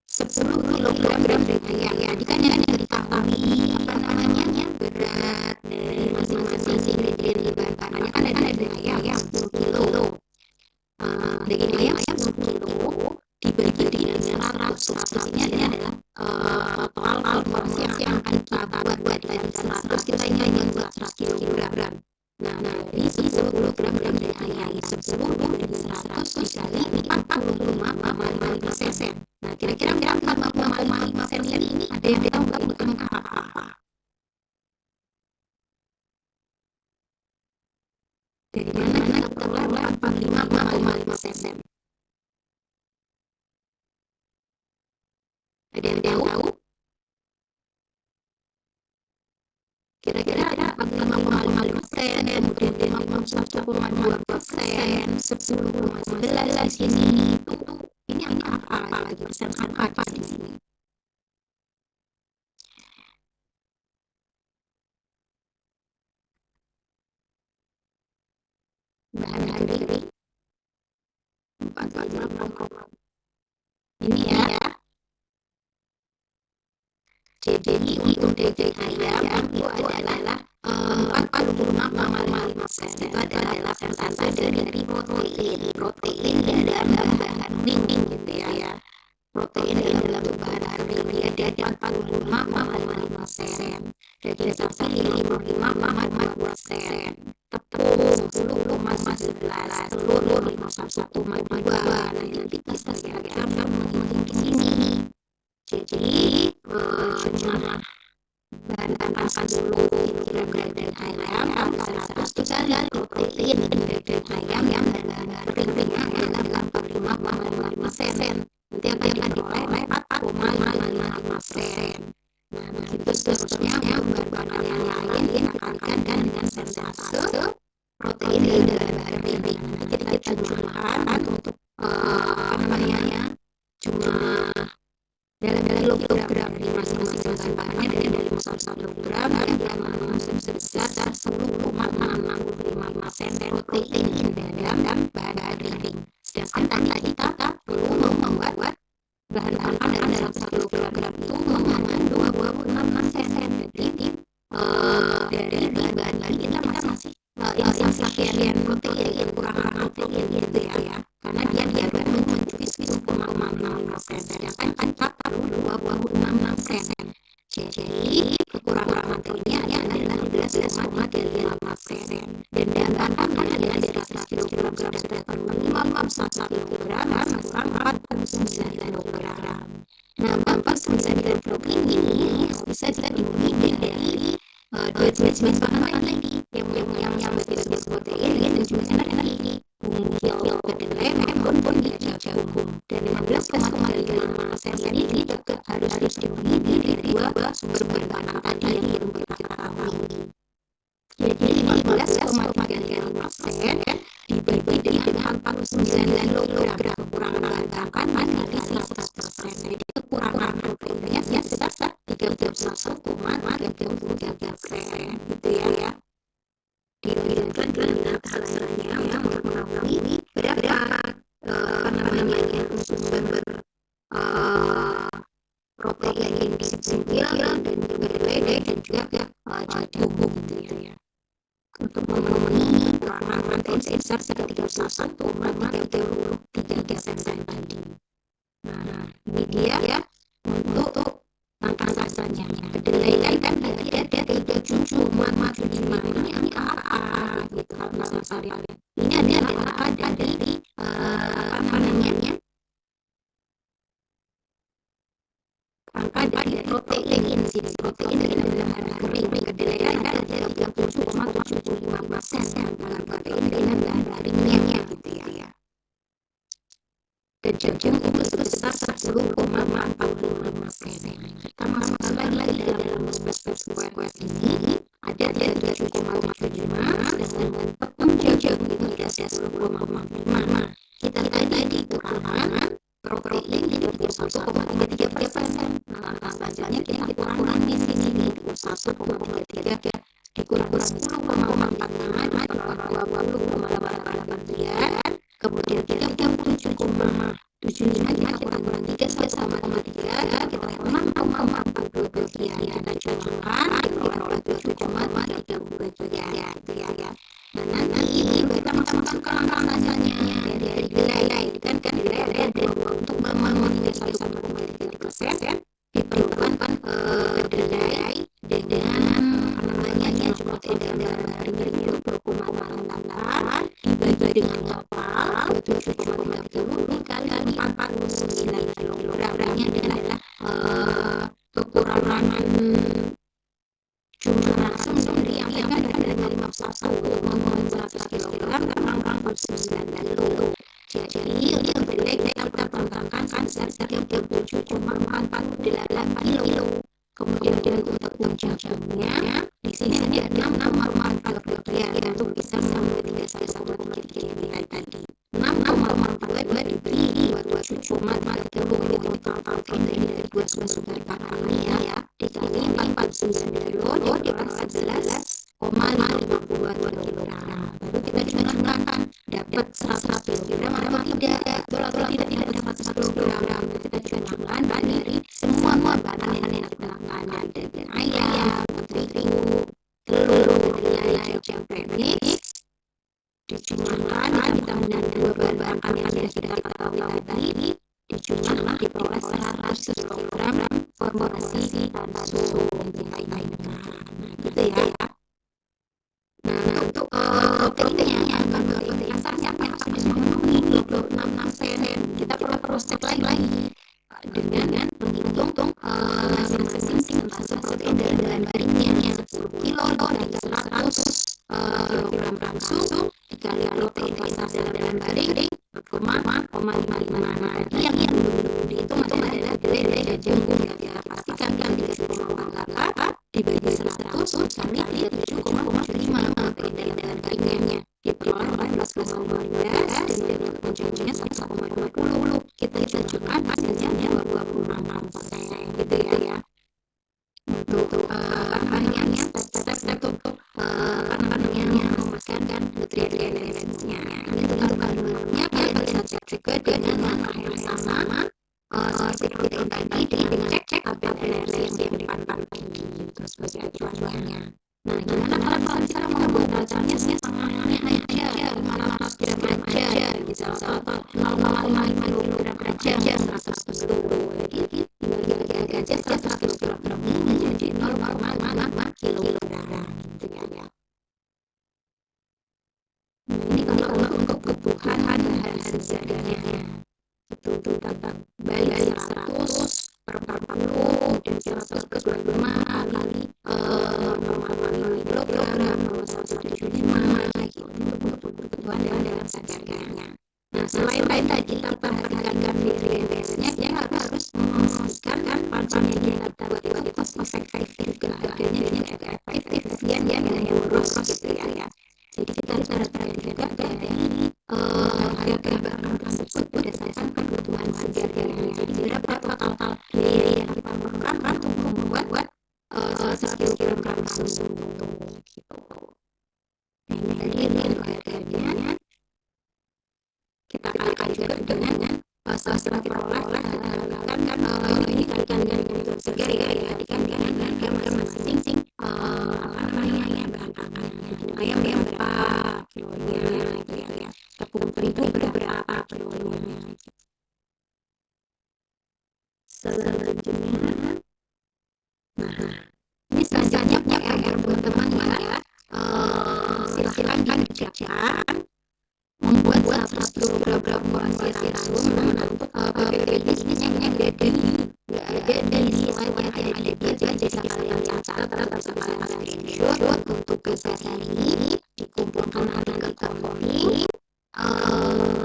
10 kg daging ayam. Jadi kan yang diketahui berat dari masing-masing ingredient di bahan pakannya kan ada daging ayam 10 kilo. Daging ayam 10 kilo dibagi dengan 100 ini adalah total formulasi yang akan kita buat dari 100 kita ingin buat 100 kg. Nah, dari 10 kg daging ayam 10 dari 100 dikali 45,5%. Nah, kira-kira 45,5% ini ada yang tahu nggak itu apa? Dari mana kita tahu 45,5%? Ada yang tahu? Kira-kira ada 45,5%, kemudian 51,2%, 10,11 di sini itu ini apa lagi persen apa di sini? Bahan kering 45,5. Ini ya. Jadi untuk daging ayam itu adalah 45,5%. Itu adalah persentase dari protein dalam bahan wing gitu ya. Protein dalam bahan kering dia ada 45,5%, daging sapi 55,2%, tepung 10,11%, telur 51,2%. Nanti bisa kira-kira mungkin di sini. Jadi jumlah bahan makan 10 kg daging ayam kali 100 protein daging ayam yang bahan keringnya adalah 45,5%. Nanti akan ditambah 4,5%. Nah, begitu seterusnya untuk bahan yang lain dikalikan dengan persentase protein dari bahan kering. Nanti kita jumlahkan untuk jumlah dalam kilogram dari masing-masing bahannya dari 1 kilogram yang mengandung sebesar 10,65% protein dalam bahan kering. Sedangkan tadi kita perlu membuat bahan makan dari 100 kilogram itu mengandung 26%. Jadi dari bahan kita masih sekian protein kurang protein gitu ya. Karena dia baru mencukupi 10,6%. Sedangkan kita perlu 26%. Jadi kekurangan proteinnya adalah 12,35%. Dan dalam bahan dari 100 kg sudah perlu 51 kg kurang 49 kg. Nah, 49 kg ini bisa dibagi dari dua jenis bahan tadi yang disebut protein dan juga energi. Bungkil kedelai maupun jagung. Dan 15,5% ini juga harus dibagi dari dua sumber bahan tadi yang kita ketahui. Jadi 15,5% dibagi dengan 49 kg kekurangan bahan makan dikali 100%. Jadi kekurangan proteinnya sebesar 31,33% gitu ya. Diberikan dengan hasilnya untuk mengetahui berapa sumber protein yang disebut dan juga kedelai dan juga jagung gitu ya. Untuk memenuhi kekurangan protein sebesar 31,33% tadi. Nah, ini dia ya untuk angka rasanya. Kedelai kan tadi ada 37,75 ini angka apa gitu kalau misalnya ini adalah angka dari angka dari protein dalam bahan kering. Kedelai ada 37,75% dalam protein dalam bahan keringnya gitu ya. Dan jagung itu sebesar 10,45%. Kita masukkan lagi dalam spesifikasi square ini ada 37,75, sedangkan tepung jagung itu ada 10,5. Kita tadi kurangkan protein di 31,33%. Nah, hasilnya kita kurangi di sini 31,33 dikurang 10,45 20,8 kemudian 37,75 kita kurang 3 sama 3 kita 6,42 bagian kita cocokkan kita 27,33 gitu ya. Nah, nanti kita masukkan ke rasanya dari kedelai kan kedelai ada untuk memenuhi 1,33% diperlukan kedelai dengan protein dalam bahan itu 20,8 dibagi dengan total 7,30 kali 49 kilogramnya adalah kekurangan jumlah langsung yang dari 51,100 kilogram kurang 49 kilo. Jadi untuk kedelai kita tambahkan sebesar 37,48 kilo. Kemudian untuk tepung jagungnya di sini ada 6,4 bagian untuk bisa sampai 31,3 tadi. 6,42 diberi 27,30 itu total protein dari 2 sumber pakannya ya dikali 49 kilo jadi 11,52 kilogram. Baru kita jumlahkan dapat 100 kilogram atau tidak. Kalau tidak dapat 100 kilogram kita jumlahkan dari semua bahan yang kita makan. dengan dua bahan makan yang sudah kita ketahui tadi, dicucilah diperoleh 100 kilogram formulasi langsung diinginkan. Nah, gitu ya. Nah, untuk proteinnya, protein kasarnya yang sudah memenuhi 26%, kita perlu cek lagi dengan menghitung masing-masing protein dalam baringnya 10 kilo dari 100 kilogram langsung dikali protein kasar dalam baring 0,55. Tadi yang belum dihitung adalah gulai jagung. Kita pastikan kan 37,8 dibagi 100 dikali 7,75 protein dalam baringnya diperoleh 14,15 dan ujungnya 1,20. Kita tunjukkan hasilnya 26% gitu ya. Untuk step untuk memasukkan nutrien-nutriennya. Itu kandungannya kalian bisa cek juga dengan yang sama seperti tadi dengan cek tabel energi yang di depan tadi itu sebagai acuannya. Nah, gimana kalau kita mau bacanya setengahnya aja, 500 gram aja, misal 0,5 kilogram aja, 100 jadi dibagi aja 100 kilogram ini menjadi 0,5 kilogram gitu ya. Nah, ini kalau untuk kebutuhan bahan segarnya itu dapat baik 100 per 40 dan 100 ke 25 kali 0,5 kilogram 175 gitu untuk kebutuhan dalam segarnya. Nah, selain tadi kita perhatikan nutrien-nutriennya, dia harus memastikan pancing yang kita buat itu cost efektif juga, harganya juga efektif, efisien ya, yang boros gitu ya. Jadi kita harus perhatikan juga dari harga bahan tersebut berdasarkan kebutuhan segarnya. Jadi berapa total biaya yang kita perlukan untuk membuat 100 kg langsung gitu. Nah, ini untuk harganya. Kita kalikan juga dengan setelah diperoleh kan ini kalikan dengan segar ya, kalikan dengan harga masing-masing bahan pakannya. Ayam berapa kilonya gitu ya, tepung terigu berapa kilonya gitu. Selanjutnya, nah ini selanjutnya teman-teman ya, silahkan dikerjakan membuat 100 kg formulasi langsung untuk PPP bisnisnya nggak ada di slide yang ada di budget, jadi kalian catat atau bisa kalian screenshot untuk tugas ini dikumpulkan nanti ke kompi,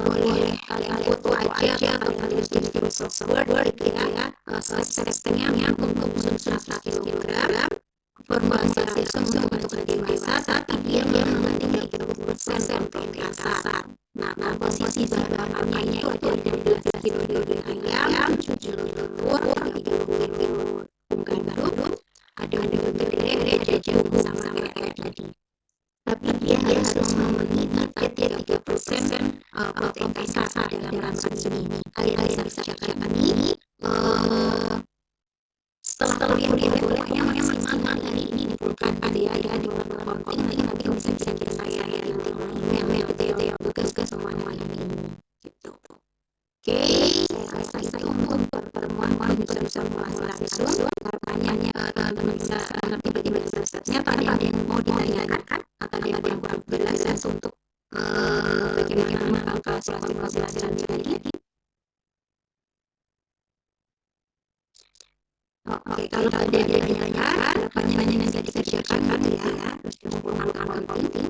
boleh kalian foto aja atau kalian tulis di Microsoft Word gitu ya, step-stepnya untuk 100 kg formulasi langsung untuk dewasa, tapi dia mengandung 30% protein kasar. Nah, komposisi bahan pakannya itu ada 12 kilo daging ayam, 7 kilo telur, 3 kilo tepung gandum, ada gulai, ada jagung sama kayak tadi. Tapi dia harus memenuhi target 3% protein kasar dalam konsumsi ini. Kalian bisa kerjakan ini setelah kuliah pokoknya maksimal hari ini dikumpulkan ya di konten nanti bisa kirim saya nanti email gitu ya tugas semuanya ini gitu. Oke, saya rasa itu untuk pertemuan bisa langsung pertanyaannya teman bisa tiba-tiba stepnya tadi ada yang mau ditanyakan atau ada yang kurang jelas untuk bagaimana kalkulasi pembelajaran tadi. Oke, kalau ada yang ditanyakan, pertanyaannya nanti dikerjakan gitu ya, terus mengumpulkan konten.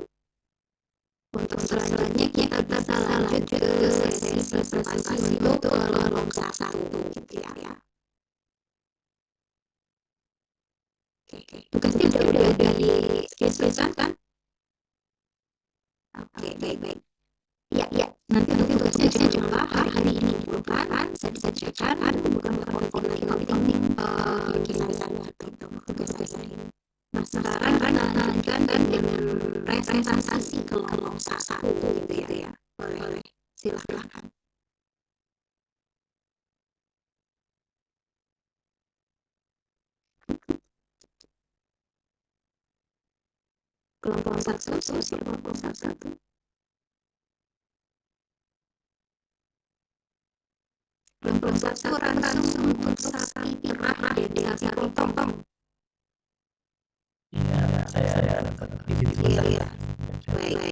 Untuk selanjutnya kita bisa lanjut ke sesi presentasi untuk kelompok 1 gitu ya. Oke, tugasnya udah di screenshot kan? Oke, baik. Ya, nanti tugasnya jangan lupa hari ini dikumpulkan, saya bisa kerjakan, bukan konten kisahnya itu tugas hari ini. Nah, sekarang kita lanjutkan dengan presentasi kelompok 1 gitu ya. Boleh, silakan. Kelompok 1, sosial kelompok 1. satu ransum untuk sapi perah dari sapi potong. Iya, saya sedikit sebentar ya. Baik.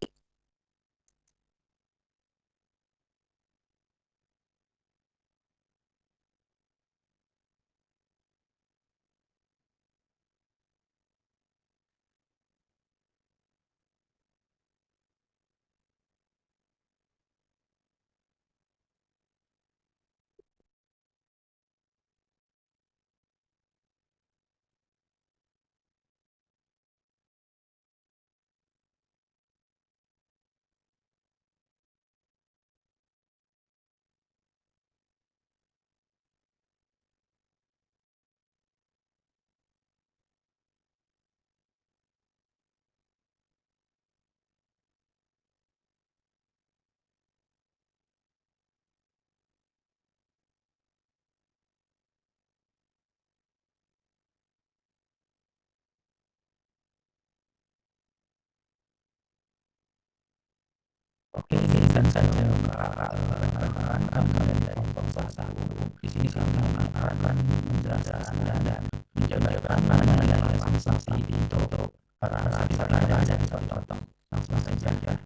Oke, izinkan saya menerangkan dari pembahasan di sini kami akan menjelaskan dan menjaga keamanan yang sanksi untuk para sapi dan sapi potong. Langsung saja ya.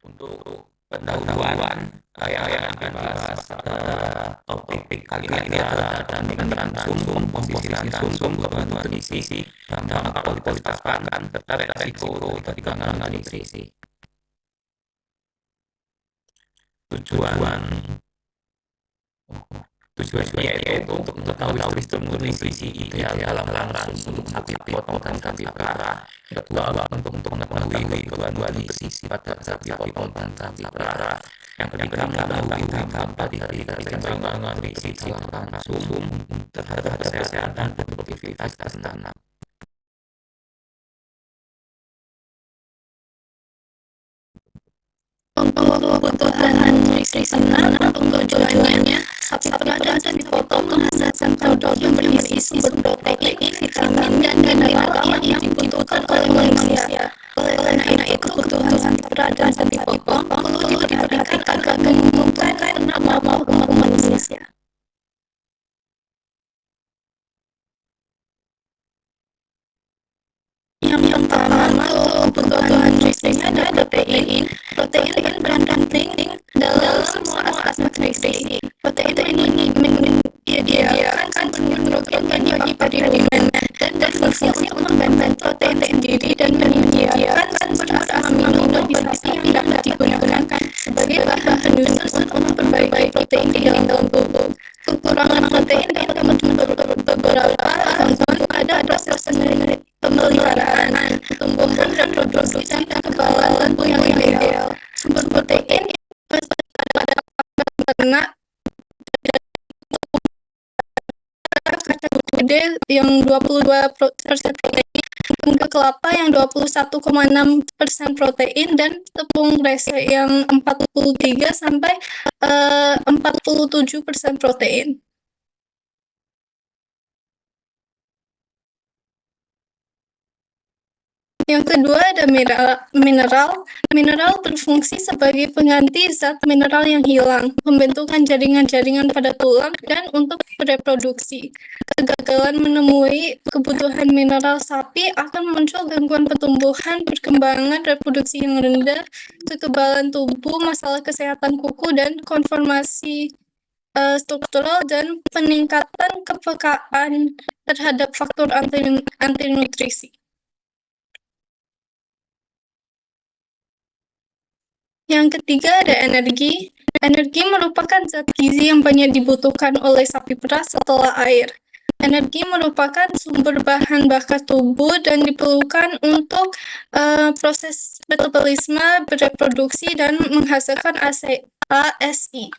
Untuk pendahuluan yang akan dibahas topik kali ini adalah dengan ransum, posisi ransum, kebutuhan nutrisi, dampak kualitas pakan, serta resiko ketika mengalami nutrisi. Tujuannya yaitu untuk mengetahui sistem nutrisi ideal dalam ransum untuk sapi potong dan sapi perah. Kedua, untuk mengetahui kebutuhan nutrisi pada sapi potong dan sapi perah. Yang ketiga, mengetahui dampak dari keseimbangan nutrisi dalam ransum terhadap kesehatan dan produktivitas ternak. Untuk kebutuhan nutrisi ternak, untuk tujuannya sapi perah dan sapi potong menghasilkan produk yang berisi sumber protein, vitamin, dan mineral yang dibutuhkan oleh manusia. Oleh karena itu, kebutuhan sapi perah dan sapi potong perlu diperhatikan agar menguntungkan ternak maupun manusia. Yang pertama, kebutuhan nutrisinya ada protein. Protein berperan penting dalam semua aspek nutrisi. Protein ini menyediakan sumber protein bagi perineum dan berfungsi untuk membentuk protein sendiri dan menyediakan sumber asam amino bagi sapi yang dapat digunakan sebagai bahan penyusun untuk memperbaiki protein di dalam tubuh. Kekurangan protein dapat menyebabkan beberapa gangguan pada proses pemeliharaan, pertumbuhan, reproduksi, dan kekebalan tubuh yang ideal. Sumber protein pada ternak kategori yang 22% protein, tepung kelapa yang 21,6% protein, dan tepung rese yang 43 sampai 47% protein. Yang kedua ada mineral. Mineral berfungsi sebagai pengganti zat mineral yang hilang, pembentukan jaringan-jaringan pada tulang, dan untuk reproduksi. Kegagalan memenuhi kebutuhan mineral sapi akan muncul gangguan pertumbuhan, perkembangan, reproduksi yang rendah, kekebalan tubuh, masalah kesehatan kuku, dan konformasi struktural, dan peningkatan kepekaan terhadap faktor antinutrisi. Yang ketiga ada energi. Energi merupakan zat gizi yang banyak dibutuhkan oleh sapi perah setelah air. Energi merupakan sumber bahan bakar tubuh dan diperlukan untuk proses metabolisme, bereproduksi, dan menghasilkan ASI.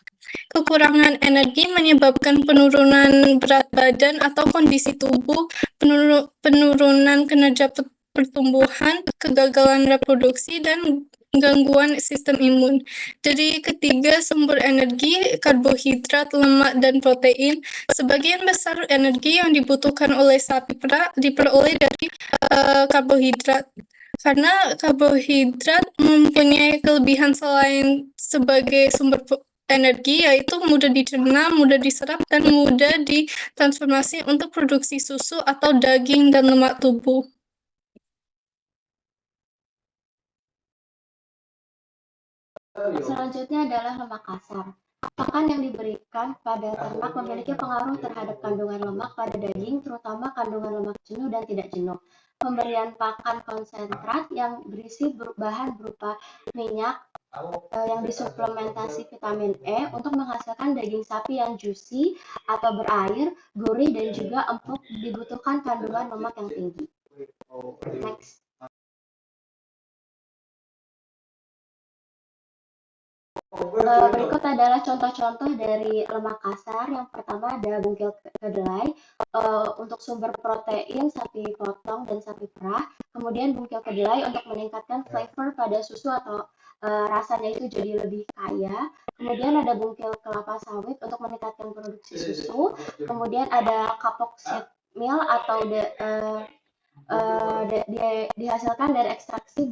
Kekurangan energi menyebabkan penurunan berat badan atau kondisi tubuh, penurunan kinerja pertumbuhan, kegagalan reproduksi, dan gangguan sistem imun. Jadi ketiga sumber energi, karbohidrat, lemak, dan protein. Sebagian besar energi yang dibutuhkan oleh sapi perah diperoleh dari karbohidrat. Karena karbohidrat mempunyai kelebihan selain sebagai sumber energi, yaitu mudah dicerna, mudah diserap, dan mudah ditransformasi untuk produksi susu atau daging dan lemak tubuh. Selanjutnya adalah lemak kasar. Pakan yang diberikan pada ternak memiliki pengaruh terhadap kandungan lemak pada daging, terutama kandungan lemak jenuh dan tidak jenuh. Pemberian pakan konsentrat yang berisi bahan berupa minyak yang disuplementasi vitamin E untuk menghasilkan daging sapi yang juicy atau berair, gurih, dan juga empuk dibutuhkan kandungan lemak yang tinggi. Next. Berikut adalah contoh-contoh dari lemak kasar. Yang pertama ada bungkil kedelai untuk sumber protein sapi potong dan sapi perah. Kemudian bungkil kedelai untuk meningkatkan flavor pada susu atau rasanya itu jadi lebih kaya. Kemudian ada bungkil kelapa sawit untuk meningkatkan produksi susu. Kemudian ada kapok seed meal atau dihasilkan dari ekstraksi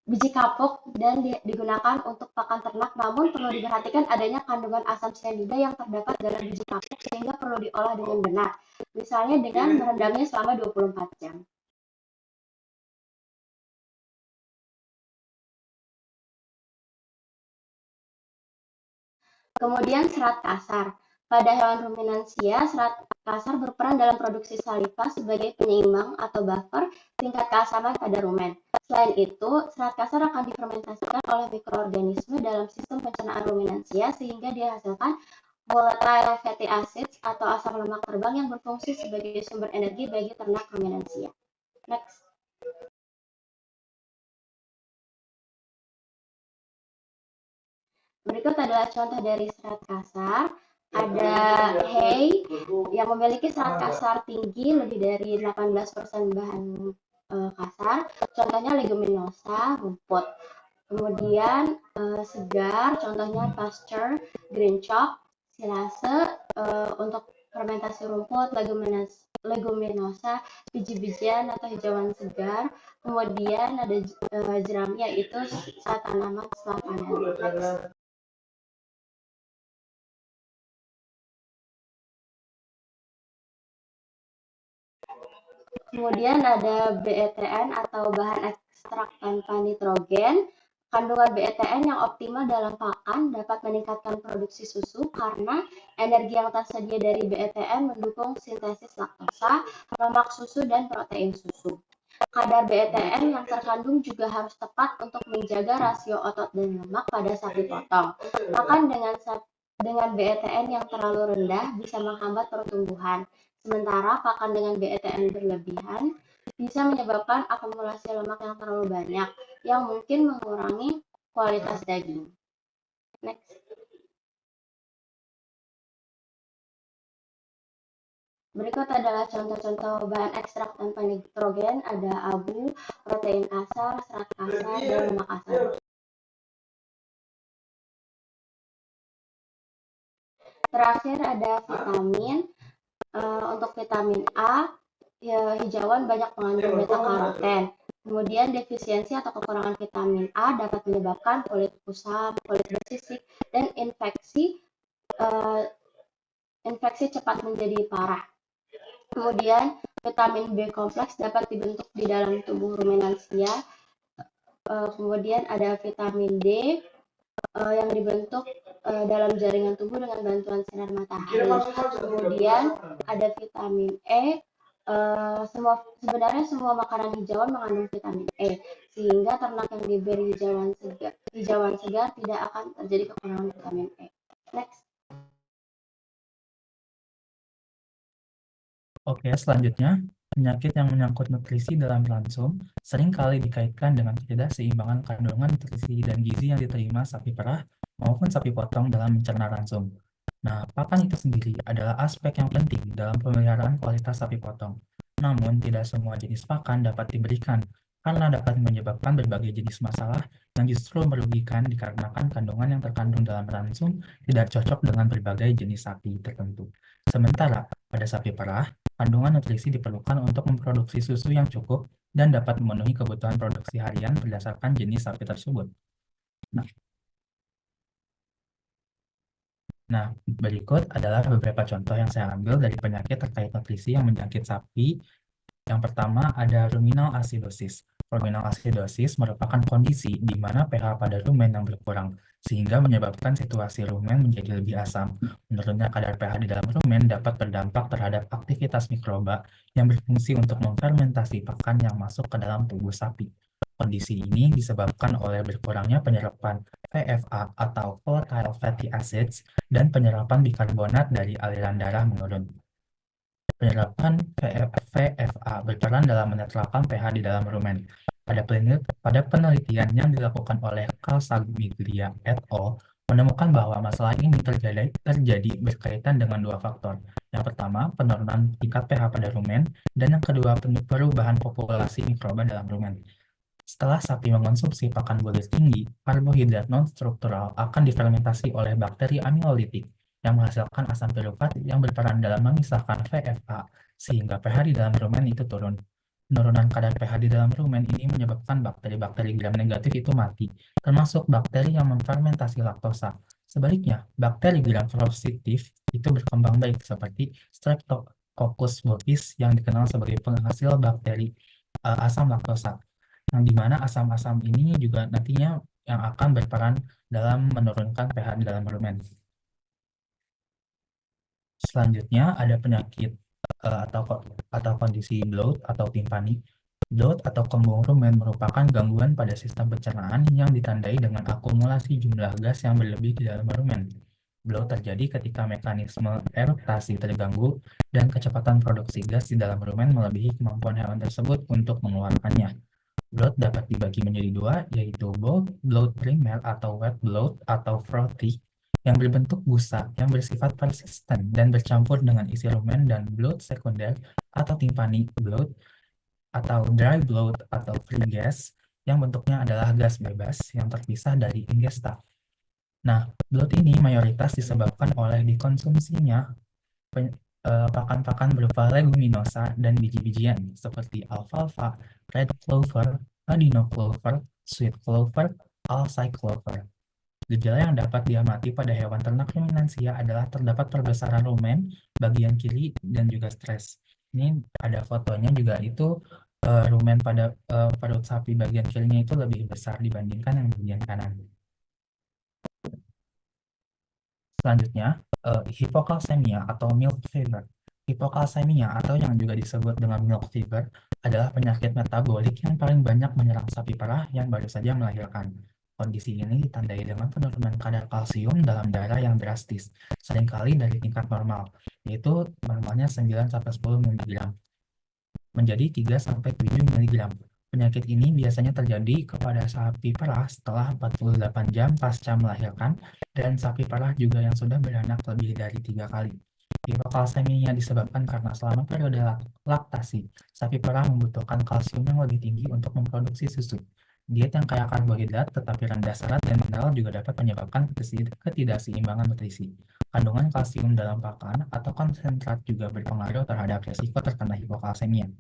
biji kapok dan digunakan untuk pakan ternak, namun perlu diperhatikan adanya kandungan asam cyanida yang terdapat dalam biji kapok sehingga perlu diolah dengan benar, misalnya dengan merendamnya selama 24 jam. Kemudian serat kasar. Pada hewan ruminansia, serat kasar berperan dalam produksi saliva sebagai penyeimbang atau buffer tingkat keasaman pada rumen. Selain itu, serat kasar akan difermentasikan oleh mikroorganisme dalam sistem pencernaan ruminansia sehingga dihasilkan volatile fatty acids atau asam lemak terbang yang berfungsi sebagai sumber energi bagi ternak ruminansia. Next. Berikut adalah contoh dari serat kasar. Ada hay yang memiliki serat kasar tinggi lebih dari 18% bahan kasar. Contohnya leguminosa, rumput. Kemudian segar, contohnya pasture, green chop, silase untuk fermentasi rumput, leguminosa, biji-bijian atau hijauan segar. Kemudian ada jerami, yaitu saat tanaman setelah panen. Kemudian ada BETN atau bahan ekstrak tanpa nitrogen. Kandungan BETN yang optimal dalam pakan dapat meningkatkan produksi susu karena energi yang tersedia dari BETN mendukung sintesis laktosa, lemak susu, dan protein susu. Kadar BETN yang terkandung juga harus tepat untuk menjaga rasio otot dan lemak pada sapi potong. Makan dengan BETN yang terlalu rendah bisa menghambat pertumbuhan. Sementara pakan dengan BETN berlebihan bisa menyebabkan akumulasi lemak yang terlalu banyak, yang mungkin mengurangi kualitas daging. Next. Berikut adalah contoh-contoh bahan ekstrak tanpa nitrogen, ada abu, protein kasar, serat kasar, dan lemak kasar. Terakhir ada vitamin. Untuk vitamin A, hijauan banyak mengandung beta-karoten. Kemudian defisiensi atau kekurangan vitamin A dapat menyebabkan kulit kusam, kulit bersisik, dan infeksi cepat menjadi parah. Kemudian vitamin B kompleks dapat dibentuk di dalam tubuh ruminansia. Kemudian ada vitamin D yang dibentuk dalam jaringan tubuh dengan bantuan sinar matahari. Kemudian ada vitamin E. Sebenarnya semua makanan hijauan mengandung vitamin E, sehingga ternak yang diberi hijauan segar tidak akan terjadi kekurangan vitamin E. Next. Oke, selanjutnya, penyakit yang menyangkut nutrisi dalam ransum seringkali dikaitkan dengan ketidakseimbangan kandungan nutrisi dan gizi yang diterima sapi perah maupun sapi potong dalam mencerna ransum. Nah, pakan itu sendiri adalah aspek yang penting dalam pemeliharaan kualitas sapi potong. Namun, tidak semua jenis pakan dapat diberikan karena dapat menyebabkan berbagai jenis masalah yang justru merugikan dikarenakan kandungan yang terkandung dalam ransum tidak cocok dengan berbagai jenis sapi tertentu. Sementara, pada sapi perah, Kandungan nutrisi diperlukan untuk memproduksi susu yang cukup dan dapat memenuhi kebutuhan produksi harian berdasarkan jenis sapi tersebut. Nah, berikut adalah beberapa contoh yang saya ambil dari penyakit terkait nutrisi yang menjangkit sapi. Yang pertama ada ruminal acidosis. Ruminal acidosis merupakan kondisi di mana pH pada rumen yang berkurang, sehingga menyebabkan situasi rumen menjadi lebih asam. Menurunnya kadar pH di dalam rumen dapat berdampak terhadap aktivitas mikroba yang berfungsi untuk memfermentasi pakan yang masuk ke dalam tubuh sapi. Kondisi ini disebabkan oleh berkurangnya penyerapan VFA atau volatile fatty acids dan penyerapan bikarbonat dari aliran darah menurun. Penyerapan VFA berperan dalam menetralkan pH di dalam rumen. Pada penelitian yang dilakukan oleh Calzagliglia et al. Menemukan bahwa masalah ini terjadi berkaitan dengan dua faktor. Yang pertama, penurunan tingkat pH pada rumen, dan yang kedua, perubahan populasi mikroba dalam rumen. Setelah sapi mengonsumsi pakan bulir tinggi, karbohidrat non-struktural akan difermentasi oleh bakteri amilolitik yang menghasilkan asam piruvat yang berperan dalam memisahkan VFA, sehingga pH di dalam rumen itu turun. Penurunan kadar pH di dalam rumen ini menyebabkan bakteri-bakteri gram negatif itu mati, termasuk bakteri yang memfermentasi laktosa. Sebaliknya, bakteri gram positif itu berkembang baik seperti Streptococcus bovis yang dikenal sebagai penghasil bakteri asam laktosa, yang dimana asam-asam ini juga nantinya yang akan berperan dalam menurunkan pH di dalam rumen. Selanjutnya ada penyakit atau kondisi bloat atau timpani. Bloat atau kembung rumen merupakan gangguan pada sistem pencernaan yang ditandai dengan akumulasi jumlah gas yang berlebih di dalam rumen. Bloat terjadi ketika mekanisme eruktasi terganggu dan kecepatan produksi gas di dalam rumen melebihi kemampuan hewan tersebut untuk mengeluarkannya. Bloat dapat dibagi menjadi dua, yaitu bloat primer atau wet bloat atau frothy yang berbentuk busa yang bersifat persisten dan bercampur dengan isi rumen, dan bloat sekunder atau timpani bloat atau dry bloat atau free gas yang bentuknya adalah gas bebas yang terpisah dari ingesta. Nah, bloat ini mayoritas disebabkan oleh dikonsumsinya pakan-pakan berupa leguminosa dan biji-bijian seperti alfalfa, red clover, ladino clover, sweet clover, alsai clover. Gejala yang dapat diamati pada hewan ternak ruminansia adalah terdapat perbesaran rumen bagian kiri dan juga stres. Ini ada fotonya juga, itu rumen pada perut sapi bagian kirinya itu lebih besar dibandingkan yang bagian kanan. Selanjutnya, hipokalsemia atau milk fever. Hipokalsemia atau yang juga disebut dengan milk fever adalah penyakit metabolik yang paling banyak menyerang sapi perah yang baru saja melahirkan. Kondisi ini ditandai dengan penurunan kadar kalsium dalam darah yang drastis, seringkali dari tingkat normal, yaitu normalnya 9-10 mg, menjadi 3-7 mg. Penyakit ini biasanya terjadi kepada sapi perah setelah 48 jam pasca melahirkan dan sapi perah juga yang sudah beranak lebih dari 3 kali. Hipokalsemia disebabkan karena selama periode laktasi, sapi perah membutuhkan kalsium yang lebih tinggi untuk memproduksi susu. Diet yang kaya karbohidrat tetapi rendah serat dan mineral juga dapat menyebabkan ketidakseimbangan nutrisi. Kandungan kalsium dalam pakan atau konsentrat juga berpengaruh terhadap risiko terkena hipokalsemia.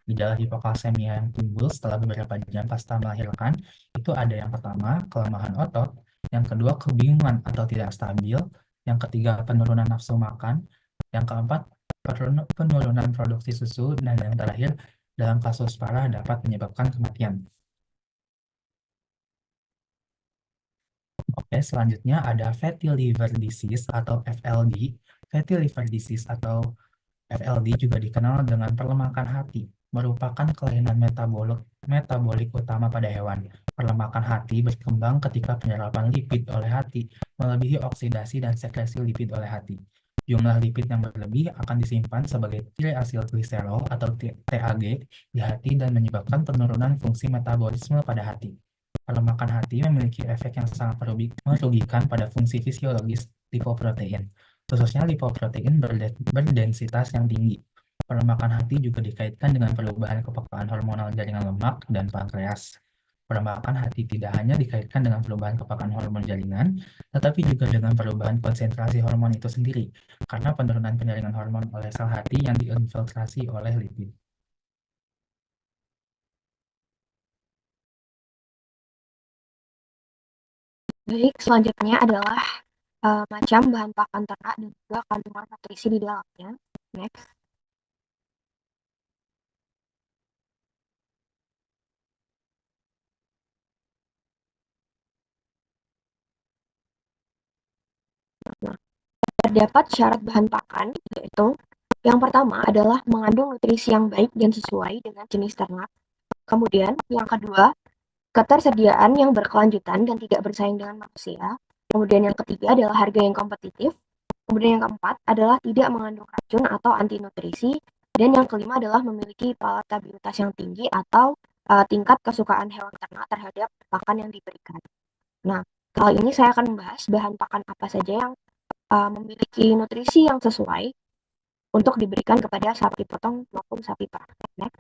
Gejala hipokalsemia yang timbul setelah beberapa jam pasca melahirkan itu ada yang pertama, kelemahan otot, yang kedua, kebingungan atau tidak stabil, yang ketiga, penurunan nafsu makan, yang keempat, penurunan produksi susu, dan yang terakhir, dalam kasus parah dapat menyebabkan kematian. Oke, selanjutnya ada fatty liver disease atau FLD. Fatty liver disease atau FLD juga dikenal dengan perlemakan hati, merupakan kelainan metabolik utama pada hewan. Perlemakan hati berkembang ketika penyerapan lipid oleh hati melebihi oksidasi dan sekresi lipid oleh hati. Jumlah lipid yang berlebih akan disimpan sebagai triacylglycerol atau TAG di hati dan menyebabkan penurunan fungsi metabolisme pada hati. Perlemakan hati memiliki efek yang sangat merugikan pada fungsi fisiologis lipoprotein, khususnya lipoprotein berdensitas yang tinggi. Perlemakan hati juga dikaitkan dengan perubahan kepekaan hormonal jaringan lemak dan pankreas. Perombakan hati tidak hanya dikaitkan dengan perubahan kepakan hormon jaringan, tetapi juga dengan perubahan konsentrasi hormon itu sendiri, karena penurunan penyaringan hormon oleh sel hati yang diinfiltrasi oleh lipid. Baik, selanjutnya adalah macam bahan pakan ternak dan juga kandungan nutrisi di dalamnya. Next. Nah, terdapat syarat bahan pakan, yaitu yang pertama adalah mengandung nutrisi yang baik dan sesuai dengan jenis ternak. Kemudian, yang kedua, ketersediaan yang berkelanjutan dan tidak bersaing dengan manusia. Kemudian yang ketiga adalah harga yang kompetitif. Kemudian yang keempat adalah tidak mengandung racun atau anti nutrisi. Dan yang kelima adalah memiliki palatabilitas yang tinggi atau tingkat kesukaan hewan ternak terhadap pakan yang diberikan. Nah, kali ini saya akan membahas bahan pakan apa saja yang memiliki nutrisi yang sesuai untuk diberikan kepada sapi potong maupun sapi perah. Next.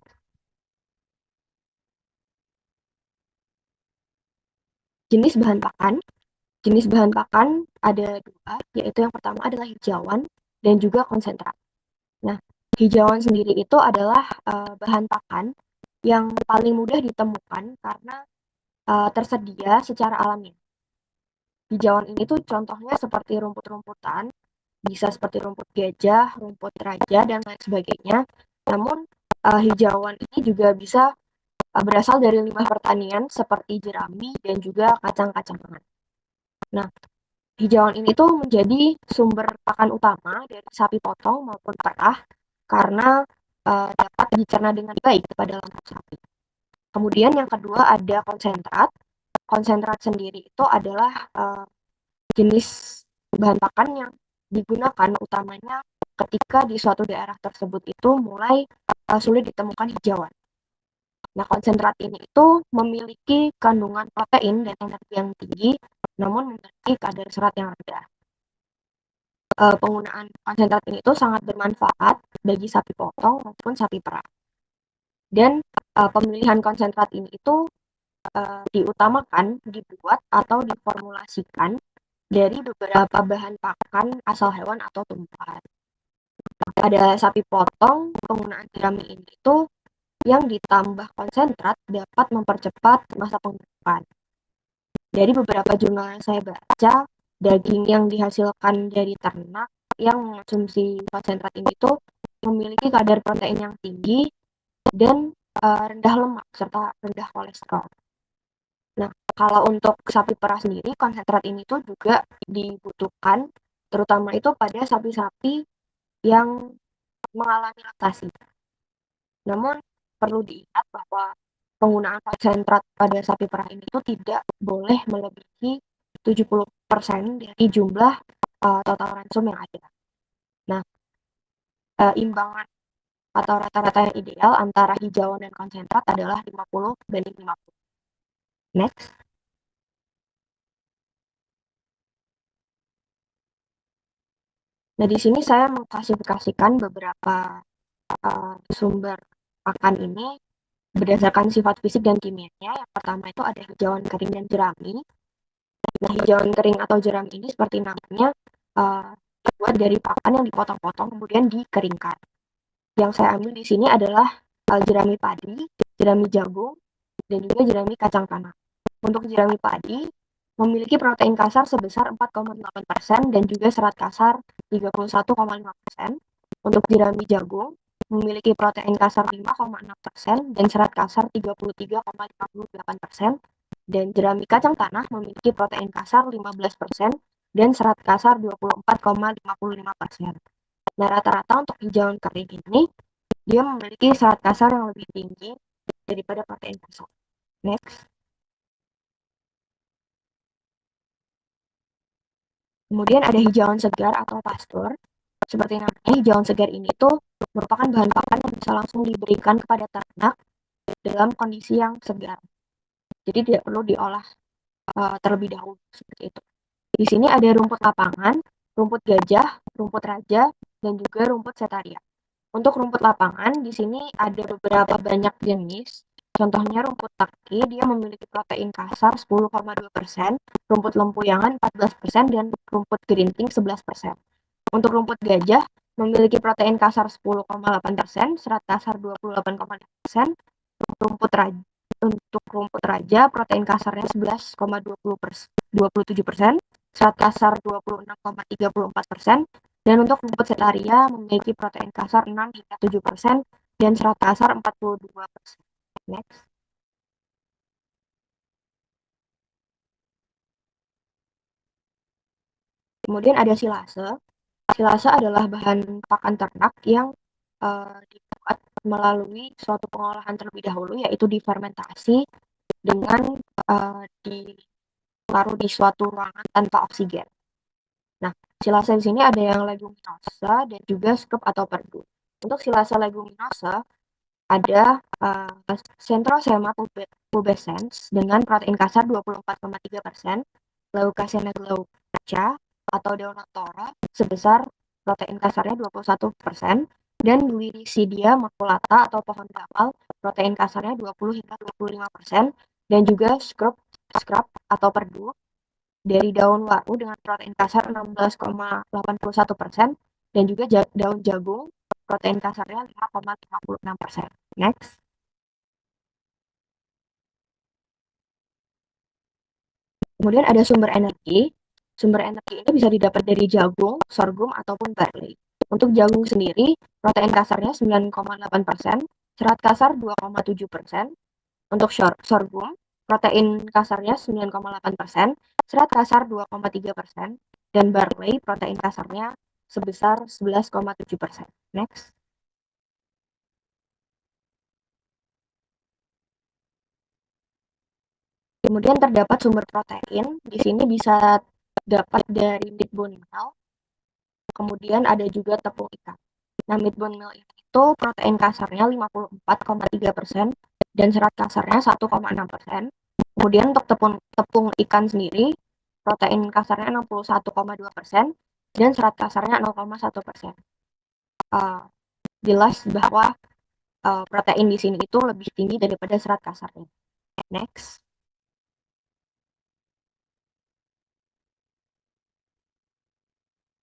Jenis bahan pakan. Jenis bahan pakan ada dua, yaitu yang pertama adalah hijauan dan juga konsentrat. Nah, hijauan sendiri itu adalah bahan pakan yang paling mudah ditemukan karena tersedia secara alami. Hijauan ini tuh contohnya seperti rumput-rumputan, bisa seperti rumput gajah, rumput raja, dan lain sebagainya. Namun, hijauan ini juga bisa berasal dari limbah pertanian seperti jerami dan juga kacang-kacangan. Nah, hijauan ini tuh menjadi sumber pakan utama dari sapi potong maupun perah karena dapat dicerna dengan baik pada lantak sapi. Kemudian yang kedua ada konsentrat. Konsentrat sendiri itu adalah jenis bahan pakan yang digunakan utamanya ketika di suatu daerah tersebut itu mulai sulit ditemukan hijauan. Nah, konsentrat ini itu memiliki kandungan protein dan energi yang tinggi, namun memiliki kadar serat yang rendah. Penggunaan konsentrat ini itu sangat bermanfaat bagi sapi potong maupun sapi perah. Dan pemilihan konsentrat ini itu diutamakan dibuat atau diformulasikan dari beberapa bahan pakan asal hewan atau tumbuhan. Pada sapi potong, penggunaan jerami ini itu yang ditambah konsentrat dapat mempercepat masa pengumpulan. Dari beberapa jurnal yang saya baca, daging yang dihasilkan dari ternak yang mengonsumsi konsentrat ini tuh memiliki kadar protein yang tinggi dan rendah lemak serta rendah kolesterol. Nah, kalau untuk sapi perah sendiri, konsentrat ini tuh juga dibutuhkan, terutama itu pada sapi-sapi yang mengalami laktasi. Namun, perlu diingat bahwa penggunaan konsentrat pada sapi perah ini tuh tidak boleh melebihi 70% dari jumlah total ransum yang ada. Nah, imbangan atau rata-rata yang ideal antara hijauan dan konsentrat adalah 50/50. Next. Nah, di sini saya mengklasifikasikan beberapa sumber pakan ini berdasarkan sifat fisik dan kimianya. Yang pertama itu ada hijauan kering dan jerami. Nah, hijauan kering atau jerami ini seperti namanya terbuat dari pakan yang dipotong-potong kemudian dikeringkan. Yang saya ambil di sini adalah jerami padi, jerami jagung, dan juga jerami kacang tanah. Untuk jerami padi memiliki protein kasar sebesar 4,8% dan juga serat kasar 31,5%. Untuk jerami jagung memiliki protein kasar 5,6% dan serat kasar 33,58%. Dan jerami kacang tanah memiliki protein kasar 15% dan serat kasar 24,55%. Nah, rata-rata untuk hijauan kering ini dia memiliki serat kasar yang lebih tinggi daripada protein kasar. Next. Kemudian ada hijauan segar atau pastur. Seperti namanya, hijauan segar ini tuh merupakan bahan pakan yang bisa langsung diberikan kepada ternak dalam kondisi yang segar. Jadi tidak perlu diolah terlebih dahulu seperti itu. Di sini ada rumput lapangan, rumput gajah, rumput raja, dan juga rumput setaria. Untuk rumput lapangan di sini ada beberapa banyak jenis Contohnya rumput taki, dia memiliki protein kasar 10,2%, rumput lempuyangan 14%, dan rumput gerinting 11%. Untuk rumput gajah, memiliki protein kasar 10,8%, serat kasar 28,5%, untuk rumput raja, protein kasarnya 11,27%, serat kasar 26,34%, dan untuk rumput setaria memiliki protein kasar 6 hingga 7%, dan serat kasar 42%. Next. Kemudian ada silase. Silase adalah bahan pakan ternak yang dibuat melalui suatu pengolahan terlebih dahulu, yaitu difermentasi dengan ditaruh di suatu ruangan tanpa oksigen. Nah, silase di sini ada yang leguminosa dan juga scrub atau perdu. Untuk silase leguminosa ada Centrosema pubescens dengan protein kasar 24,3%, Leucasena glauca atau Deonothora sebesar protein kasarnya 21%, dan Liricidia maculata atau pohon kapal protein kasarnya 20 hingga 25%, dan juga scrub atau perdu dari daun waru dengan protein kasar 16,81%, dan juga daun jagung protein kasarnya 5,56%. Next. Kemudian ada sumber energi. Sumber energi ini bisa didapat dari jagung, sorghum, ataupun barley. Untuk jagung sendiri, protein kasarnya 9,8%, serat kasar 2,7%. Untuk sorghum, protein kasarnya 9,8%, serat kasar 2,3%, dan barley protein kasarnya sebesar 11,7%. Next. Kemudian terdapat sumber protein, di sini bisa dapat dari meat bone meal, kemudian ada juga tepung ikan. Nah, meat bone meal itu protein kasarnya 54,3% dan serat kasarnya 1,6%. Kemudian untuk tepung ikan sendiri, protein kasarnya 61,2% dan serat kasarnya 0,1%. Jelas bahwa protein di sini itu lebih tinggi daripada serat kasarnya. Next.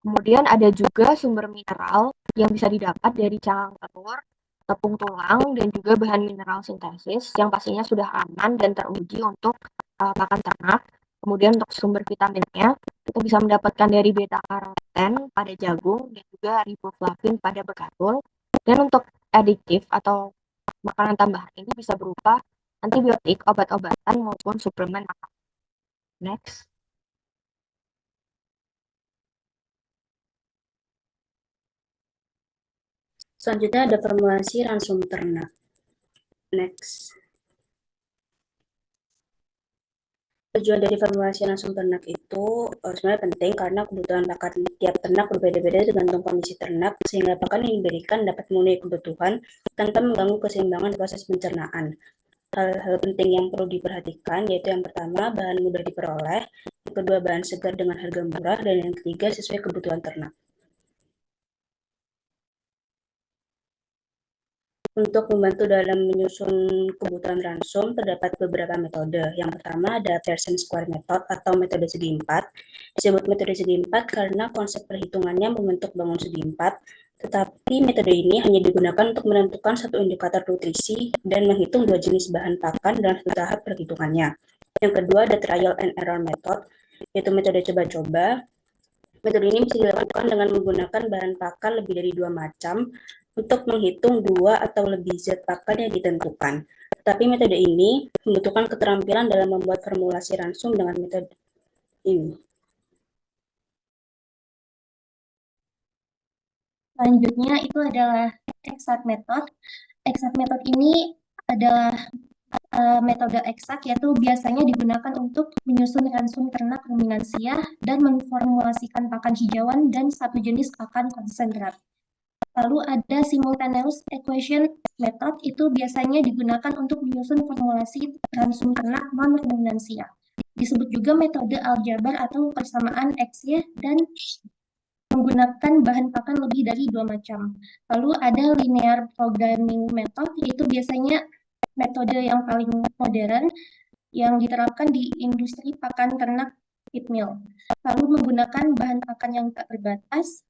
Kemudian ada juga sumber mineral yang bisa didapat dari cangkang telur, tepung tulang, dan juga bahan mineral sintesis yang pastinya sudah aman dan teruji untuk pakan ternak. Kemudian untuk sumber vitaminnya, kita bisa mendapatkan dari beta-karoten pada jagung dan juga riboflavin pada bekadul. Dan untuk adiktif atau makanan tambahan ini bisa berupa antibiotik, obat-obatan, maupun suplemen makanan. Next. Selanjutnya ada formulasi ransum ternak. Next. Tujuan dari formulasi ransum ternak itu sebenarnya penting karena kebutuhan pakan tiap ternak berbeda-beda tergantung kondisi ternak, sehingga pakan yang diberikan dapat memenuhi kebutuhan tanpa mengganggu keseimbangan proses pencernaan. Hal-hal penting yang perlu diperhatikan yaitu yang pertama, bahan mudah diperoleh, yang kedua, bahan segar dengan harga murah, dan yang ketiga, sesuai kebutuhan ternak. Untuk membantu dalam menyusun kebutuhan ransum, terdapat beberapa metode. Yang pertama ada Pearson Square Method atau metode segi empat. Disebut metode segi empat karena konsep perhitungannya membentuk bangun segi empat, tetapi metode ini hanya digunakan untuk menentukan satu indikator nutrisi dan menghitung dua jenis bahan pakan dalam satu tahap perhitungannya. Yang kedua ada Trial and Error Method, yaitu metode coba-coba. Metode ini bisa dilakukan dengan menggunakan bahan pakan lebih dari 2 macam untuk menghitung 2 atau lebih zat pakan yang ditentukan. Tetapi metode ini membutuhkan keterampilan dalam membuat formulasi ransum dengan metode ini. Selanjutnya itu adalah exact method. Exact method ini adalah metode eksak, yaitu biasanya digunakan untuk menyusun ransum ternak ruminansia dan memformulasikan pakan hijauan dan satu jenis pakan konsentrat. Lalu ada simultaneous equation method, itu biasanya digunakan untuk menyusun formulasi ransum ternak non-ruminansia. Disebut juga metode aljabar atau persamaan X-Y dan menggunakan bahan pakan lebih dari 2 macam. Lalu ada linear programming method, yaitu biasanya metode yang paling modern yang diterapkan di industri pakan ternak feed mill. Lalu menggunakan bahan pakan yang tak terbatas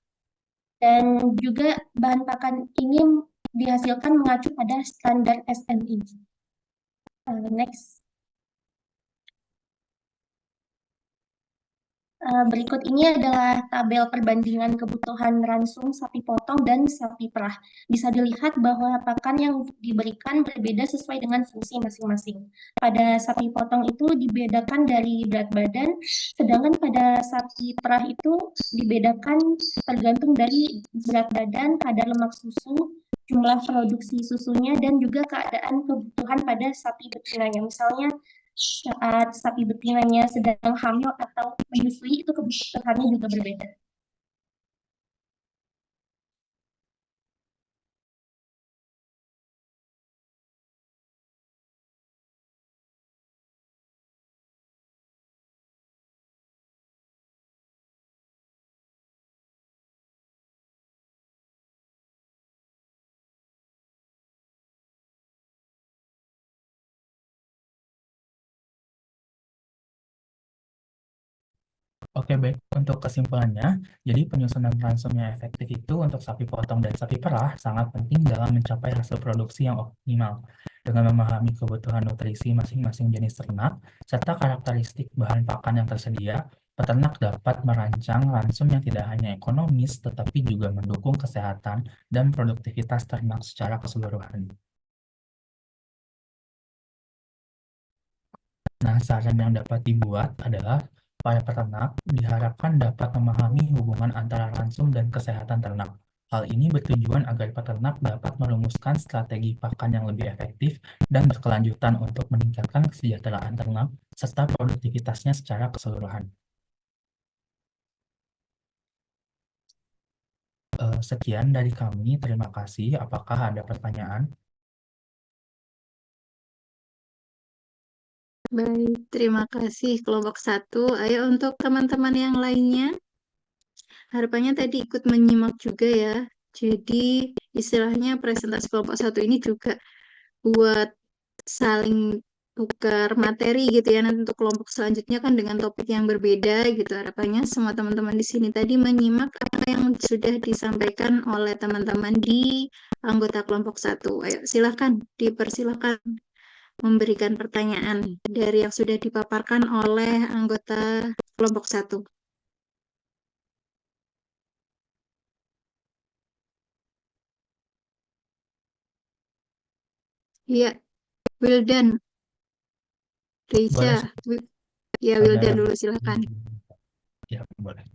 dan juga bahan pakan ini dihasilkan mengacu pada standar SNI. Next. Berikut ini adalah tabel perbandingan kebutuhan ransum sapi potong dan sapi perah. Bisa dilihat bahwa pakan yang diberikan berbeda sesuai dengan fungsi masing-masing. Pada sapi potong itu dibedakan dari berat badan, sedangkan pada sapi perah itu dibedakan tergantung dari berat badan, kadar lemak susu, jumlah produksi susunya, dan juga keadaan kebutuhan pada sapi betinanya. Misalnya, saat sapi betinanya sedang hamil atau menyusui itu kebutuhannya juga berbeda. Oke, baik. Untuk kesimpulannya, jadi penyusunan ransum yang efektif itu untuk sapi potong dan sapi perah sangat penting dalam mencapai hasil produksi yang optimal. Dengan memahami kebutuhan nutrisi masing-masing jenis ternak, serta karakteristik bahan pakan yang tersedia, peternak dapat merancang ransum yang tidak hanya ekonomis, tetapi juga mendukung kesehatan dan produktivitas ternak secara keseluruhan. Nah, saran yang dapat dibuat adalah para peternak diharapkan dapat memahami hubungan antara ransum dan kesehatan ternak. Hal ini bertujuan agar peternak dapat merumuskan strategi pakan yang lebih efektif dan berkelanjutan untuk meningkatkan kesejahteraan ternak serta produktivitasnya secara keseluruhan. Sekian dari kami, terima kasih. Apakah ada pertanyaan? Baik, terima kasih kelompok 1. Ayo untuk teman-teman yang lainnya, harapannya tadi ikut menyimak juga ya. Jadi istilahnya presentasi kelompok 1 ini juga buat saling tukar materi gitu ya. Nanti untuk kelompok selanjutnya kan dengan topik yang berbeda gitu. Harapannya semua teman-teman di sini tadi menyimak apa yang sudah disampaikan oleh teman-teman di anggota kelompok 1. Ayo silahkan, dipersilahkan memberikan pertanyaan dari yang sudah dipaparkan oleh anggota kelompok 1. Iya, Wildan, Reza, Boleh, ya saudara. Wildan dulu silakan. Ya, boleh.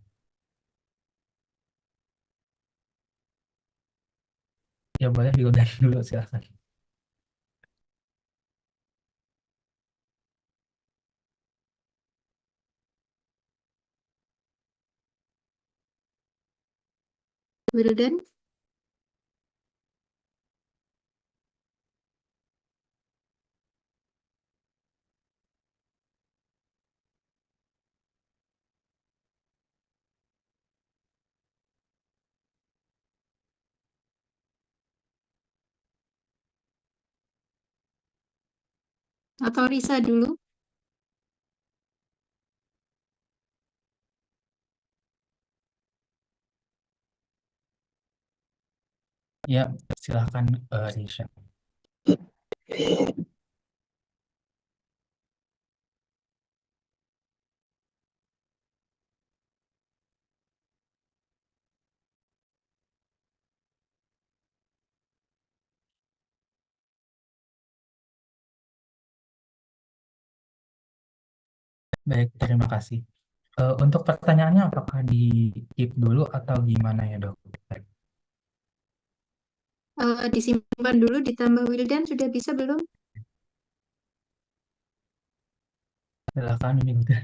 Ya, boleh Wildan dulu, silakan. Wildan, atau Risa dulu. Ya, silakan Risha. Baik, terima kasih. Untuk pertanyaannya, apakah di-keep dulu atau gimana ya, Dok? Disimpan dulu ditambah Wildan sudah bisa belum? Silakan ini udah.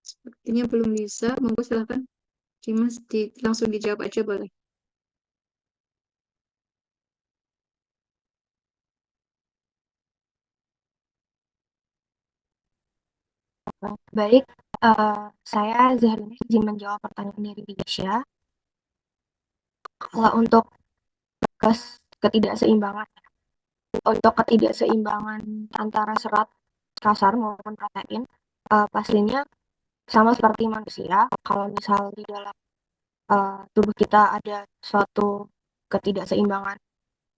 Sepertinya belum bisa. Monggo silakan. Dimas langsung dijawab aja boleh. Baik, saya Zahrina izin menjawab pertanyaan dari Risha. Kalau untuk ketidakseimbangan antara serat kasar maupun protein, pastinya sama seperti manusia. Kalau misal di dalam tubuh kita ada suatu ketidakseimbangan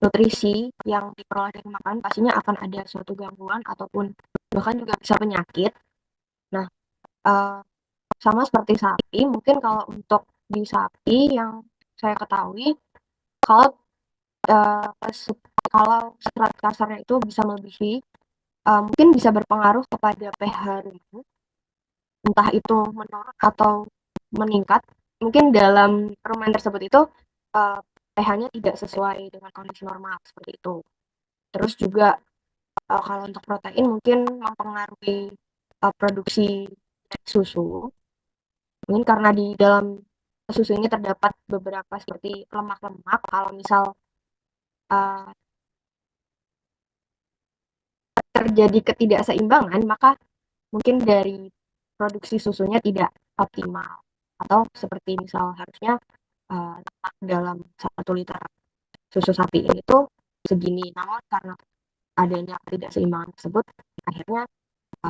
nutrisi yang diperoleh dari makan, pastinya akan ada suatu gangguan ataupun bahkan juga bisa penyakit. Nah, sama seperti sapi, mungkin kalau untuk di sapi yang saya ketahui, kalau serat kasarnya itu bisa melebihi, mungkin bisa berpengaruh kepada pH tubuh, entah itu menurun atau meningkat. Mungkin dalam rumen tersebut itu pH-nya tidak sesuai dengan kondisi normal seperti itu. Terus juga kalau untuk protein mungkin mempengaruhi produksi susu. Mungkin karena di dalam susu ini terdapat beberapa seperti lemak-lemak. Kalau misal terjadi ketidakseimbangan, maka mungkin dari produksi susunya tidak optimal. Atau seperti misal harusnya dalam 1 liter susu sapi ini tuh segini, namun karena adanya ketidakseimbangan tersebut, akhirnya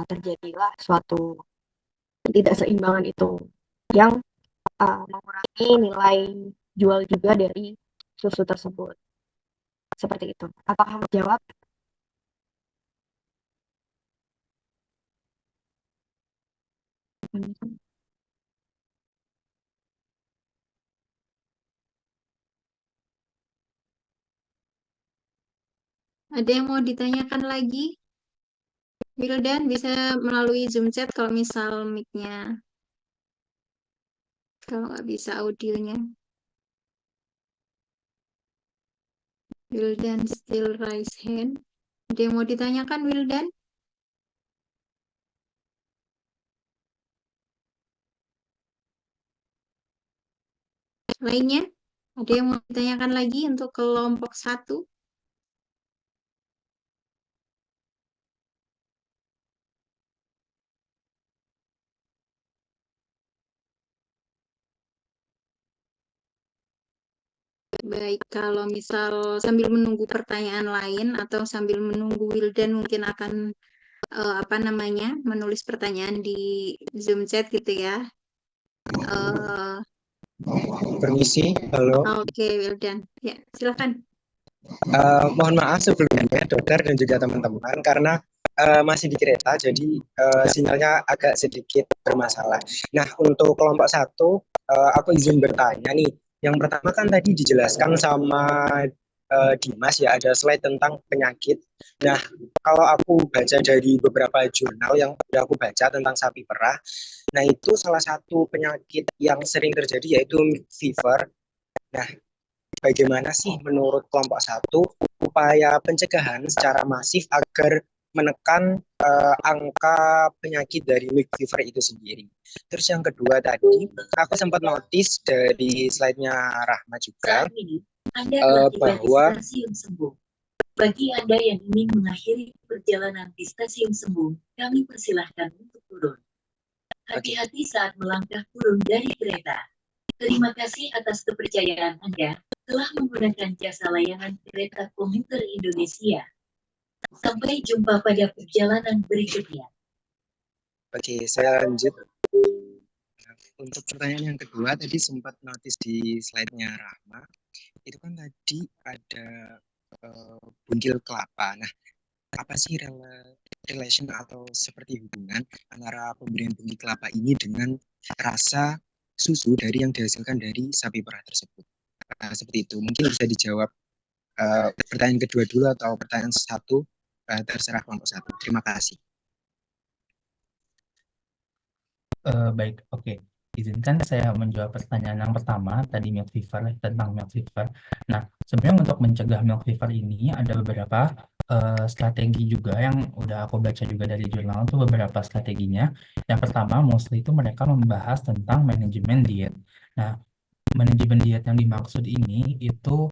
terjadilah suatu ketidakseimbangan itu yang mengurangi nilai jual juga dari susu tersebut. Seperti itu. Apakah menjawab? Ada yang mau ditanyakan lagi? Wildan bisa melalui Zoom chat kalau misal mic-nya. Kalau nggak bisa audionya. Wildan still raise hand. Ada yang mau ditanyakan, Wildan? Lainnya? Ada yang mau ditanyakan lagi untuk kelompok 1? Baik, kalau misal sambil menunggu pertanyaan lain atau sambil menunggu Wildan mungkin akan menulis pertanyaan di Zoom chat gitu ya. Permisi, halo. Oke, Wildan. Ya, silakan. Mohon maaf sebelumnya dokter dan juga teman-teman karena masih di kereta jadi sinyalnya agak sedikit bermasalah. Nah, untuk kelompok 1 aku izin bertanya nih. Yang pertama kan tadi dijelaskan sama Dimas ya, ada slide tentang penyakit. Nah, kalau aku baca dari beberapa jurnal yang udah aku baca tentang sapi perah, nah itu salah satu penyakit yang sering terjadi yaitu milk fever. Nah, bagaimana sih menurut kelompok 1 upaya pencegahan secara masif agar menekan angka penyakit dari milk fever itu sendiri. Terus yang kedua tadi, aku sempat notice dari slide-nya Rahma juga, bahwa bagi Anda yang ingin mengakhiri perjalanan di stasiun Sembung, kami persilahkan untuk turun. Hati-hati saat melangkah turun dari kereta. Terima kasih atas kepercayaan Anda telah menggunakan jasa layanan kereta komuter Indonesia. Sampai jumpa pada perjalanan berikutnya. Oke, saya lanjut. Untuk pertanyaan yang kedua, tadi sempat notice di slide-nya Rahma, itu kan tadi ada buntil kelapa. Nah, apa sih relation atau seperti hubungan antara pemberian buntil kelapa ini dengan rasa susu dari yang dihasilkan dari sapi perah tersebut? Seperti itu. Mungkin bisa dijawab pertanyaan kedua dulu atau pertanyaan 1, terserah kelompok 1. Terima kasih. Baik, oke. Izinkan saya menjawab pertanyaan yang pertama, tadi milk fever, tentang milk fever. Nah, sebenarnya untuk mencegah milk fever ini ada beberapa strategi juga yang udah aku baca juga dari jurnal itu beberapa strateginya. Yang pertama, mostly itu mereka membahas tentang manajemen diet. Nah, manajemen diet yang dimaksud ini itu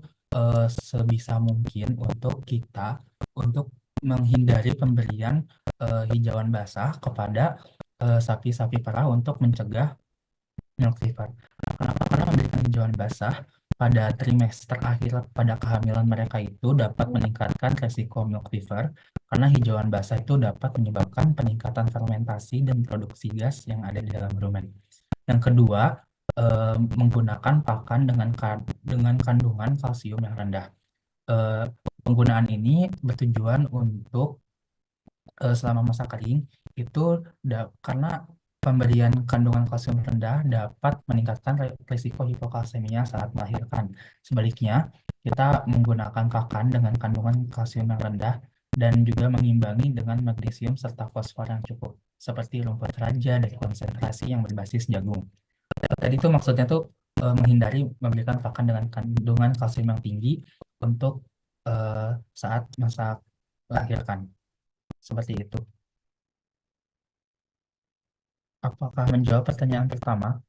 sebisa mungkin untuk kita untuk menghindari pemberian hijauan basah kepada sapi-sapi perah untuk mencegah milk fever. Kenapa? Karena memberikan hijauan basah pada trimester akhir pada kehamilan mereka itu dapat meningkatkan resiko milk fever karena hijauan basah itu dapat menyebabkan peningkatan fermentasi dan produksi gas yang ada di dalam rumen. Yang kedua, menggunakan pakan dengan kandungan kalsium yang rendah. Penggunaan ini bertujuan untuk selama masa kering itu karena pemberian kandungan kalsium rendah dapat meningkatkan risiko hipokalsemia saat melahirkan. Sebaliknya, kita menggunakan pakan dengan kandungan kalsium yang rendah dan juga mengimbangi dengan magnesium serta fosfor yang cukup, seperti rumput raja dan konsentrasi yang berbasis jagung. Tadi itu maksudnya tuh menghindari memberikan pakan dengan kandungan kalsium yang tinggi untuk saat masa melahirkan. Seperti itu. Apakah menjawab pertanyaan pertama?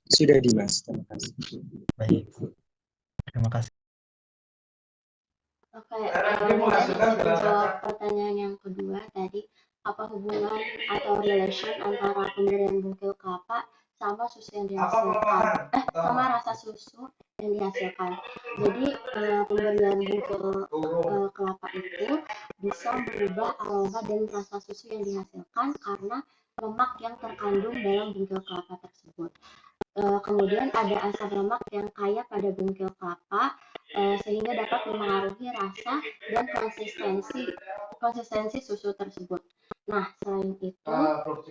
Sudah Dimas, terima kasih. Baik, terima kasih. Oke, menjawab pertanyaan yang kedua tadi, apa hubungan atau relation antara pemberian bungkil kelapa sama susu yang dihasilkan? Sama rasa susu yang dihasilkan. Jadi pemberian bungkil kelapa itu bisa merubah aroma dan rasa susu yang dihasilkan karena lemak yang terkandung dalam bungkil kelapa tersebut. Kemudian ada asam lemak yang kaya pada bungkil kelapa sehingga dapat mempengaruhi rasa dan konsistensi susu tersebut. Nah, selain itu,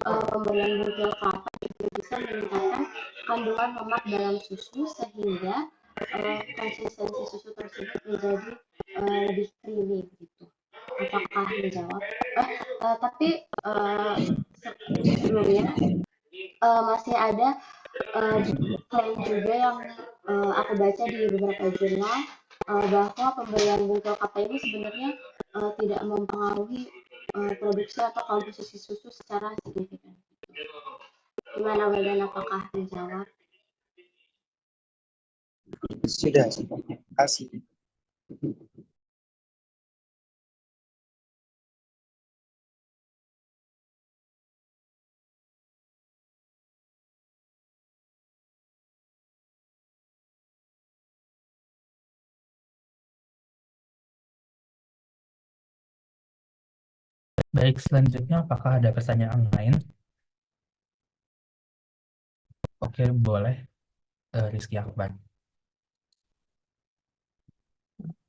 pemberian bungkil kelapa juga bisa meningkatkan kandungan lemak dalam susu sehingga konsistensi susu tersebut menjadi lebih creamy begitu. Apakah menjawab? Tapi sebelumnya masih ada klaim juga yang aku baca di beberapa jurnal bahwa pemberian bungkil kelapa ini sebenarnya tidak mempengaruhi produksi atau komposisi susu secara signifikan. Gimana Wildan, apakah menjawab? Sudah, terima kasih. Baik, selanjutnya apakah ada pertanyaan lain? Oke, boleh. Rizky Akbar.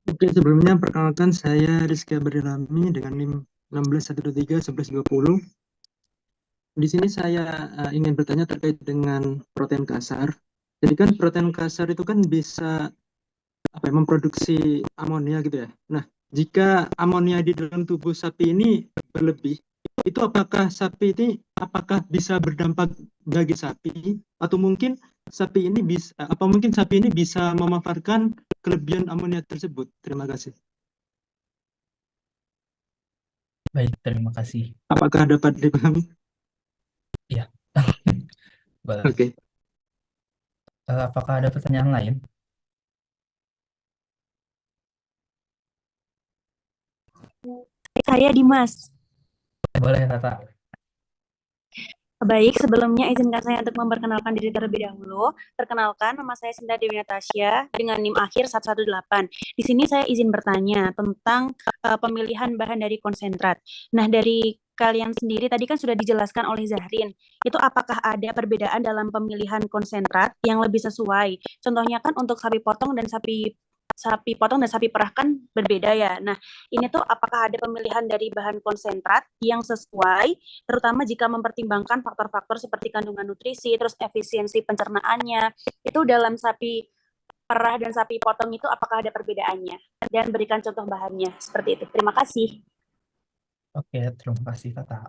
Oke, sebelumnya perkenalkan saya Rizky Abdilami dengan NIM 161231120. Di sini saya ingin bertanya terkait dengan protein kasar. Jadi kan protein kasar itu kan bisa memproduksi amonia gitu ya. Nah, jika amonia di dalam tubuh sapi ini berlebih, itu apakah bisa berdampak bagi sapi atau mungkin sapi ini bisa memanfaatkan kelebihan amonia tersebut? Terima kasih. Baik, terima kasih. Apakah dapat dipahami? Iya. Boleh. Oke. Apakah ada pertanyaan lain? Saya Dimas. Boleh, Tata. Baik, sebelumnya izinkan saya untuk memperkenalkan diri terlebih dahulu. Perkenalkan, nama saya Sinda Dewi Natasha dengan NIM akhir 118. Di sini saya izin bertanya tentang pemilihan bahan dari konsentrat. Nah, dari kalian sendiri tadi kan sudah dijelaskan oleh Zahrin. Itu apakah ada perbedaan dalam pemilihan konsentrat yang lebih sesuai? Contohnya kan untuk sapi potong dan sapi perah kan berbeda ya. Nah, ini tuh apakah ada pemilihan dari bahan konsentrat yang sesuai, terutama jika mempertimbangkan faktor-faktor seperti kandungan nutrisi, terus efisiensi pencernaannya, itu dalam sapi perah dan sapi potong itu apakah ada perbedaannya? Dan berikan contoh bahannya, seperti itu. Terima kasih. Oke, terima kasih, Tata.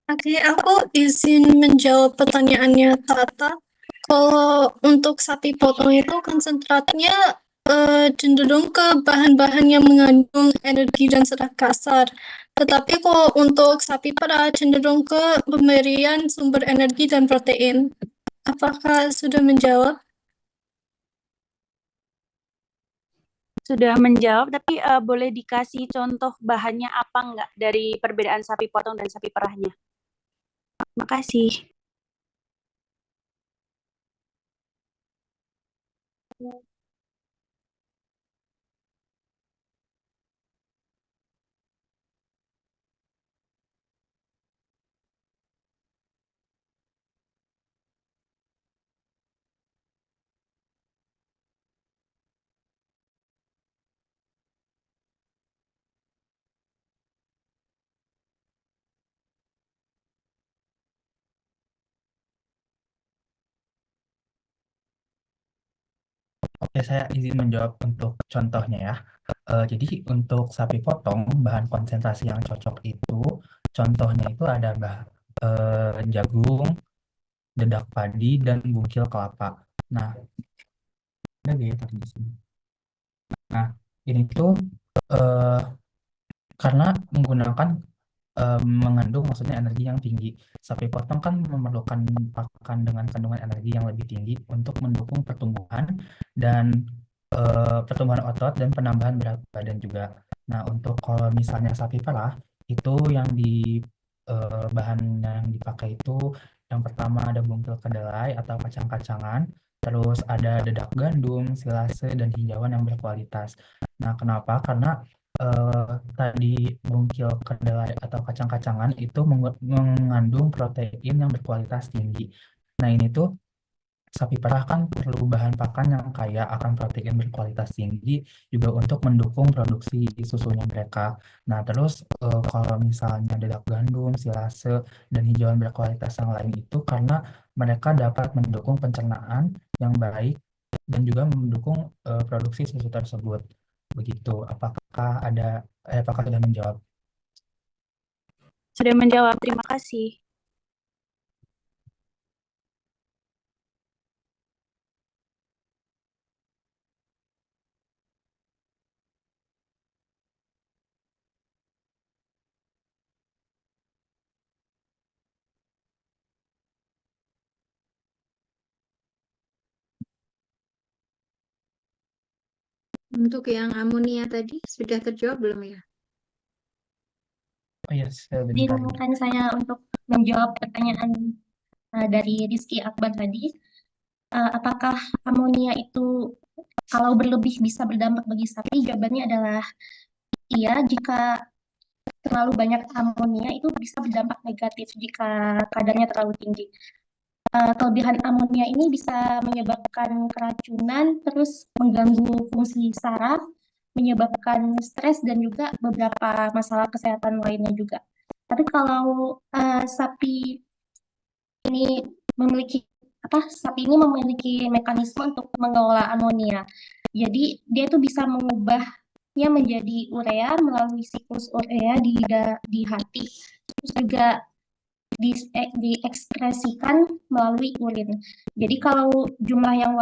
Oke, aku izin menjawab pertanyaannya Tata. Kalau untuk sapi potong itu konsentratnya cenderung ke bahan-bahan yang mengandung energi dan serat kasar. Tetapi kalau untuk sapi perah cenderung ke pemberian sumber energi dan protein. Apakah sudah menjawab? Sudah menjawab, tapi boleh dikasih contoh bahannya apa enggak dari perbedaan sapi potong dan sapi perahnya? Makasih. Oke, saya izin menjawab untuk contohnya ya. Jadi untuk sapi potong, bahan konsentrasi yang cocok itu, contohnya itu ada jagung, dedak padi, dan bungkil kelapa. Nah, ada nggak ya tadi di sini? Nah, ini tuh eh, karena menggunakan mengandung maksudnya energi yang tinggi. Sapi potong kan memerlukan pakan dengan kandungan energi yang lebih tinggi untuk mendukung pertumbuhan dan pertumbuhan otot dan penambahan berat badan juga. Nah, untuk kalau misalnya sapi perah itu yang di bahan yang dipakai itu yang pertama ada bungkil kedelai atau kacang-kacangan, terus ada dedak gandum, silase dan hijauan yang berkualitas. Nah, kenapa? Karena tadi bungkil kedelai atau kacang-kacangan itu mengandung protein yang berkualitas tinggi. Nah, ini tuh sapi perah kan perlu bahan pakan yang kaya akan protein berkualitas tinggi juga untuk mendukung produksi susunya mereka. Nah, terus kalau misalnya dedak gandum, silase, dan hijauan berkualitas yang lain itu karena mereka dapat mendukung pencernaan yang baik dan juga mendukung produksi susu tersebut. Begitu. Apakah sudah menjawab? Sudah menjawab, terima kasih. Untuk yang amonia tadi sudah terjawab belum ya? Oh iya, sebentar. Izinkan saya untuk menjawab pertanyaan dari Rizky Akbar tadi. Apakah amonia itu kalau berlebih bisa berdampak bagi sapi? Jawabannya adalah iya, jika terlalu banyak amonia itu bisa berdampak negatif jika kadarnya terlalu tinggi. Kelebihan amonia ini bisa menyebabkan keracunan, terus mengganggu fungsi saraf, menyebabkan stres dan juga beberapa masalah kesehatan lainnya juga. Tapi kalau sapi ini memiliki sapi ini memiliki mekanisme untuk mengelola amonia. Jadi dia itu bisa mengubahnya menjadi urea melalui siklus urea di hati. Terus juga diekspresikan melalui urin. Jadi kalau jumlah yang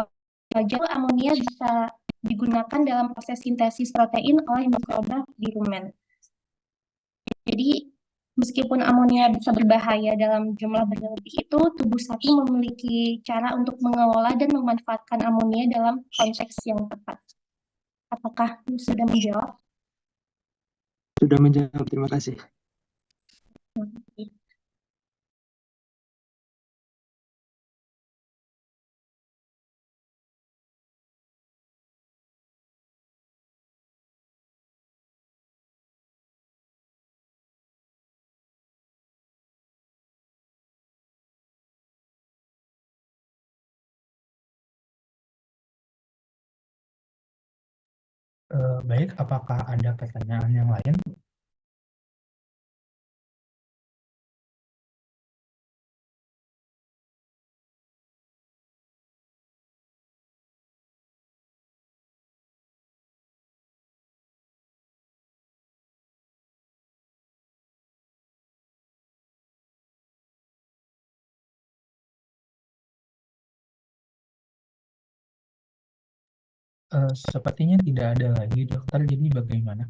wajar amonia bisa digunakan dalam proses sintesis protein oleh mikroba di rumen. Jadi meskipun amonia bisa berbahaya dalam jumlah berlebih itu, tubuh sapi memiliki cara untuk mengelola dan memanfaatkan amonia dalam konteks yang tepat. Apakah sudah menjawab? Sudah menjawab, terima kasih. Baik, apakah ada pertanyaan yang lain? Sepertinya tidak ada lagi, dokter. Jadi bagaimana?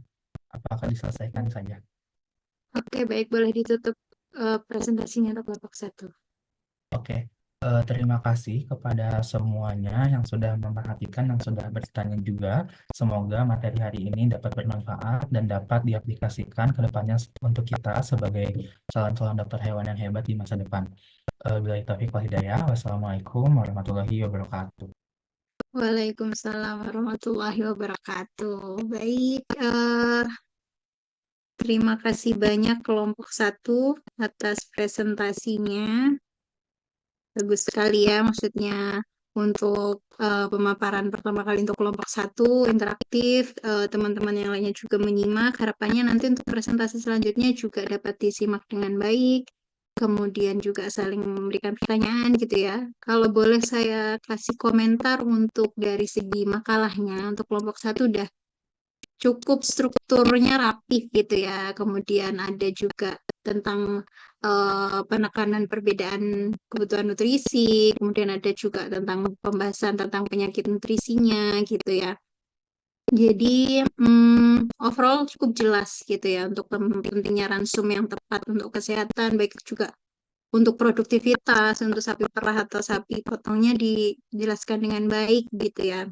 Apakah diselesaikan saja? Oke, baik, boleh ditutup presentasinya untuk kelompok 1. Oke, terima kasih kepada semuanya yang sudah memperhatikan, yang sudah bertanya juga. Semoga materi hari ini dapat bermanfaat dan dapat diaplikasikan ke depannya untuk kita sebagai calon-calon dokter hewan yang hebat di masa depan. Billahi taufiq wal hidayah. Wassalamualaikum warahmatullahi wabarakatuh. Waalaikumsalam warahmatullahi wabarakatuh. Baik, terima kasih banyak kelompok 1 atas presentasinya. Bagus sekali ya, maksudnya untuk pemaparan pertama kali untuk kelompok 1 interaktif, teman-teman yang lainnya juga menyimak. Harapannya nanti untuk presentasi selanjutnya juga dapat disimak dengan baik, kemudian juga saling memberikan pertanyaan gitu ya. Kalau boleh saya kasih komentar untuk dari segi makalahnya, untuk kelompok 1 udah cukup strukturnya rapih gitu ya. Kemudian ada juga tentang penekanan perbedaan kebutuhan nutrisi, kemudian ada juga tentang pembahasan tentang penyakit nutrisinya gitu ya. Jadi overall cukup jelas gitu ya untuk pentingnya ransum yang tepat untuk kesehatan, baik juga untuk produktivitas, untuk sapi perah atau sapi potongnya dijelaskan dengan baik gitu ya.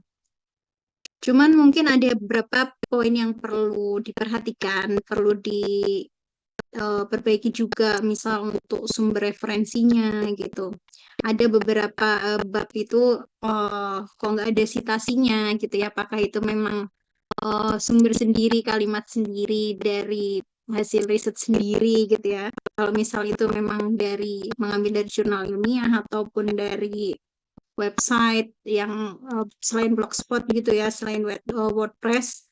Cuman mungkin ada beberapa poin yang perlu diperhatikan, perlu diperbaiki juga, misal untuk sumber referensinya gitu. Ada beberapa bab itu kok nggak ada citasinya gitu ya, apakah itu memang sumber sendiri, kalimat sendiri dari hasil riset sendiri gitu ya. Kalau misal itu memang mengambil dari jurnal ilmiah ataupun dari website yang selain Blogspot gitu ya, selain WordPress,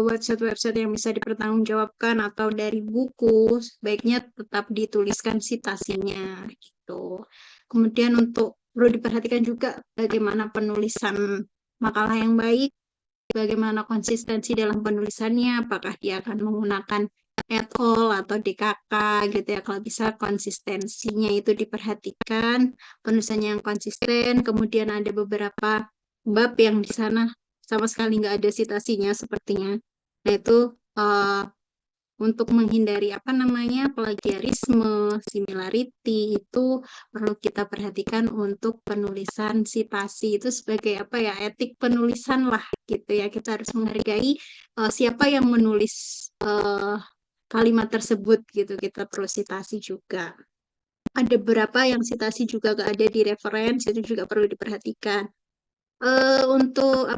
website-website yang bisa dipertanggungjawabkan atau dari buku, sebaiknya tetap dituliskan citasinya gitu. Kemudian untuk perlu diperhatikan juga bagaimana penulisan makalah yang baik, bagaimana konsistensi dalam penulisannya, apakah dia akan menggunakan et al atau DKK gitu ya. Kalau bisa konsistensinya itu diperhatikan, penulisannya yang konsisten. Kemudian ada beberapa bab yang di sana sama sekali nggak ada citasinya sepertinya. Nah itu untuk menghindari plagiarisme, similarity itu perlu kita perhatikan untuk penulisan citasi itu sebagai etik penulisan lah gitu ya. Kita harus menghargai siapa yang menulis kalimat tersebut gitu. Kita perlu citasi juga. Ada beberapa yang citasi juga gak ada di referensi, itu juga perlu diperhatikan. Untuk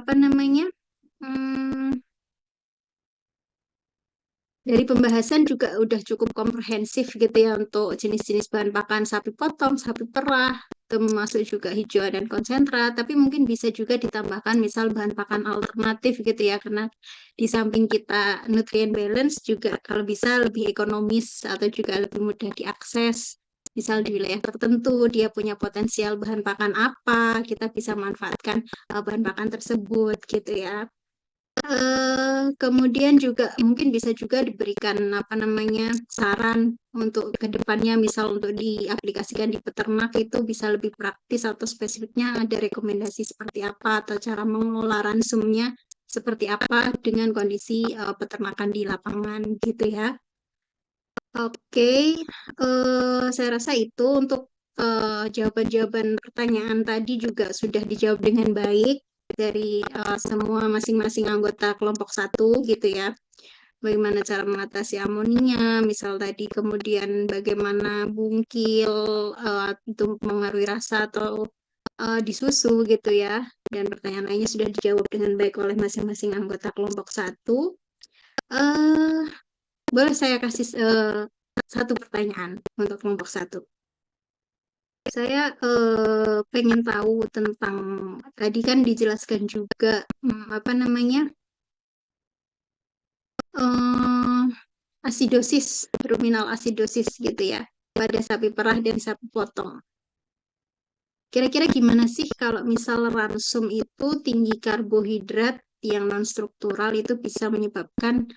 dari pembahasan juga udah cukup komprehensif gitu ya untuk jenis-jenis bahan pakan sapi potong, sapi perah, termasuk juga hijauan dan konsentrat, tapi mungkin bisa juga ditambahkan misal bahan pakan alternatif gitu ya, karena di samping kita nutrient balance juga kalau bisa lebih ekonomis atau juga lebih mudah diakses. Misal di wilayah tertentu dia punya potensial bahan pakan apa, kita bisa manfaatkan bahan pakan tersebut gitu ya. Kemudian juga mungkin bisa juga diberikan saran untuk kedepannya, misal untuk diaplikasikan di peternak itu bisa lebih praktis atau spesifiknya ada rekomendasi seperti apa atau cara mengelola ransumnya seperti apa dengan kondisi peternakan di lapangan gitu ya. Oke, saya rasa itu untuk jawaban-jawaban pertanyaan tadi juga sudah dijawab dengan baik dari semua masing-masing anggota kelompok 1 gitu ya. Bagaimana cara mengatasi amoninya, misal tadi, kemudian bagaimana bungkil itu mempengaruhi rasa atau di susu gitu ya. Dan pertanyaan lainnya sudah dijawab dengan baik oleh masing-masing anggota kelompok 1. Boleh saya kasih satu pertanyaan untuk kelompok 1. Saya pengen tahu tentang, tadi kan dijelaskan juga asidosis, ruminal asidosis gitu ya, pada sapi perah dan sapi potong. Kira-kira gimana sih kalau misal ransum itu tinggi karbohidrat yang non-struktural itu bisa menyebabkan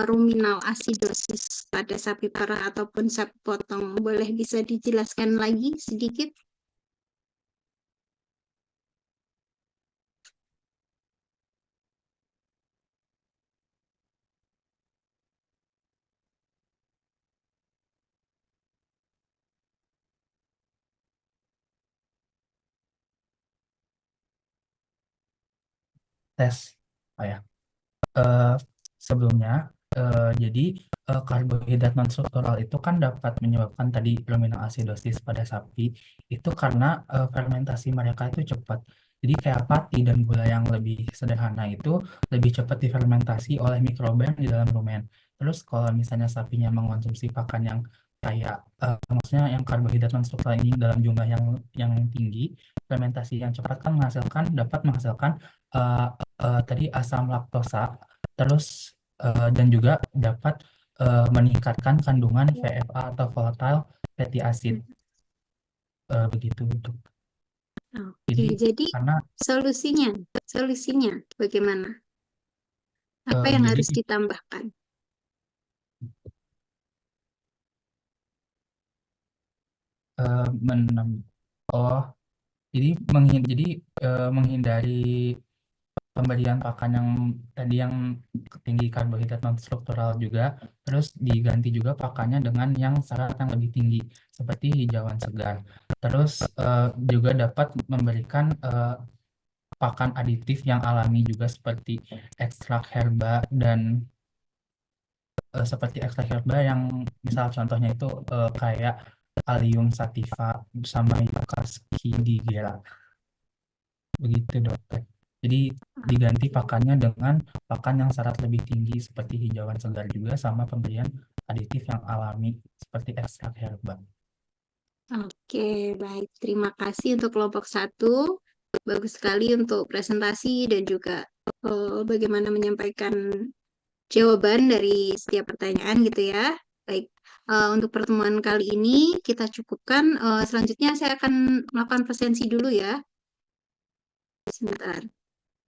ruminal asidosis pada sapi perah ataupun sapi potong. Boleh bisa dijelaskan lagi sedikit? tes. Ya. Sebelumnya, jadi karbohidrat non-struktural itu kan dapat menyebabkan tadi ruminal acidosis pada sapi itu karena fermentasi mereka itu cepat. Jadi kayak pati dan gula yang lebih sederhana itu lebih cepat difermentasi oleh mikroba yang di dalam rumen. Terus kalau misalnya sapinya mengonsumsi pakan yang kayak maksudnya yang karbohidrat non-struktural ini dalam jumlah yang tinggi, fermentasi yang cepat kan dapat menghasilkan tadi asam laktosa, terus dan juga dapat meningkatkan kandungan VFA atau volatile fatty acid. Begitu. Oke, jadi karena solusinya bagaimana? Apa yang harus ditambahkan? Jadi menghindari pemberian pakan yang tadi yang tinggi karbohidrat non struktural juga, terus diganti juga pakannya dengan yang syarat yang lebih tinggi seperti hijauan segar. Terus juga dapat memberikan pakan aditif yang alami juga seperti ekstrak herba dan seperti ekstrak herba yang misal contohnya itu kayak Allium sativa sama Yucca scidigera. Begitu dokter. Jadi diganti pakannya dengan pakan yang syarat lebih tinggi seperti hijauan segar juga sama pemberian aditif yang alami seperti ekstrak herba. Oke, baik. Terima kasih untuk kelompok 1. Bagus sekali untuk presentasi dan juga bagaimana menyampaikan jawaban dari setiap pertanyaan gitu ya. Baik, untuk pertemuan kali ini kita cukupkan. Selanjutnya saya akan melakukan presensi dulu ya. Sebentar.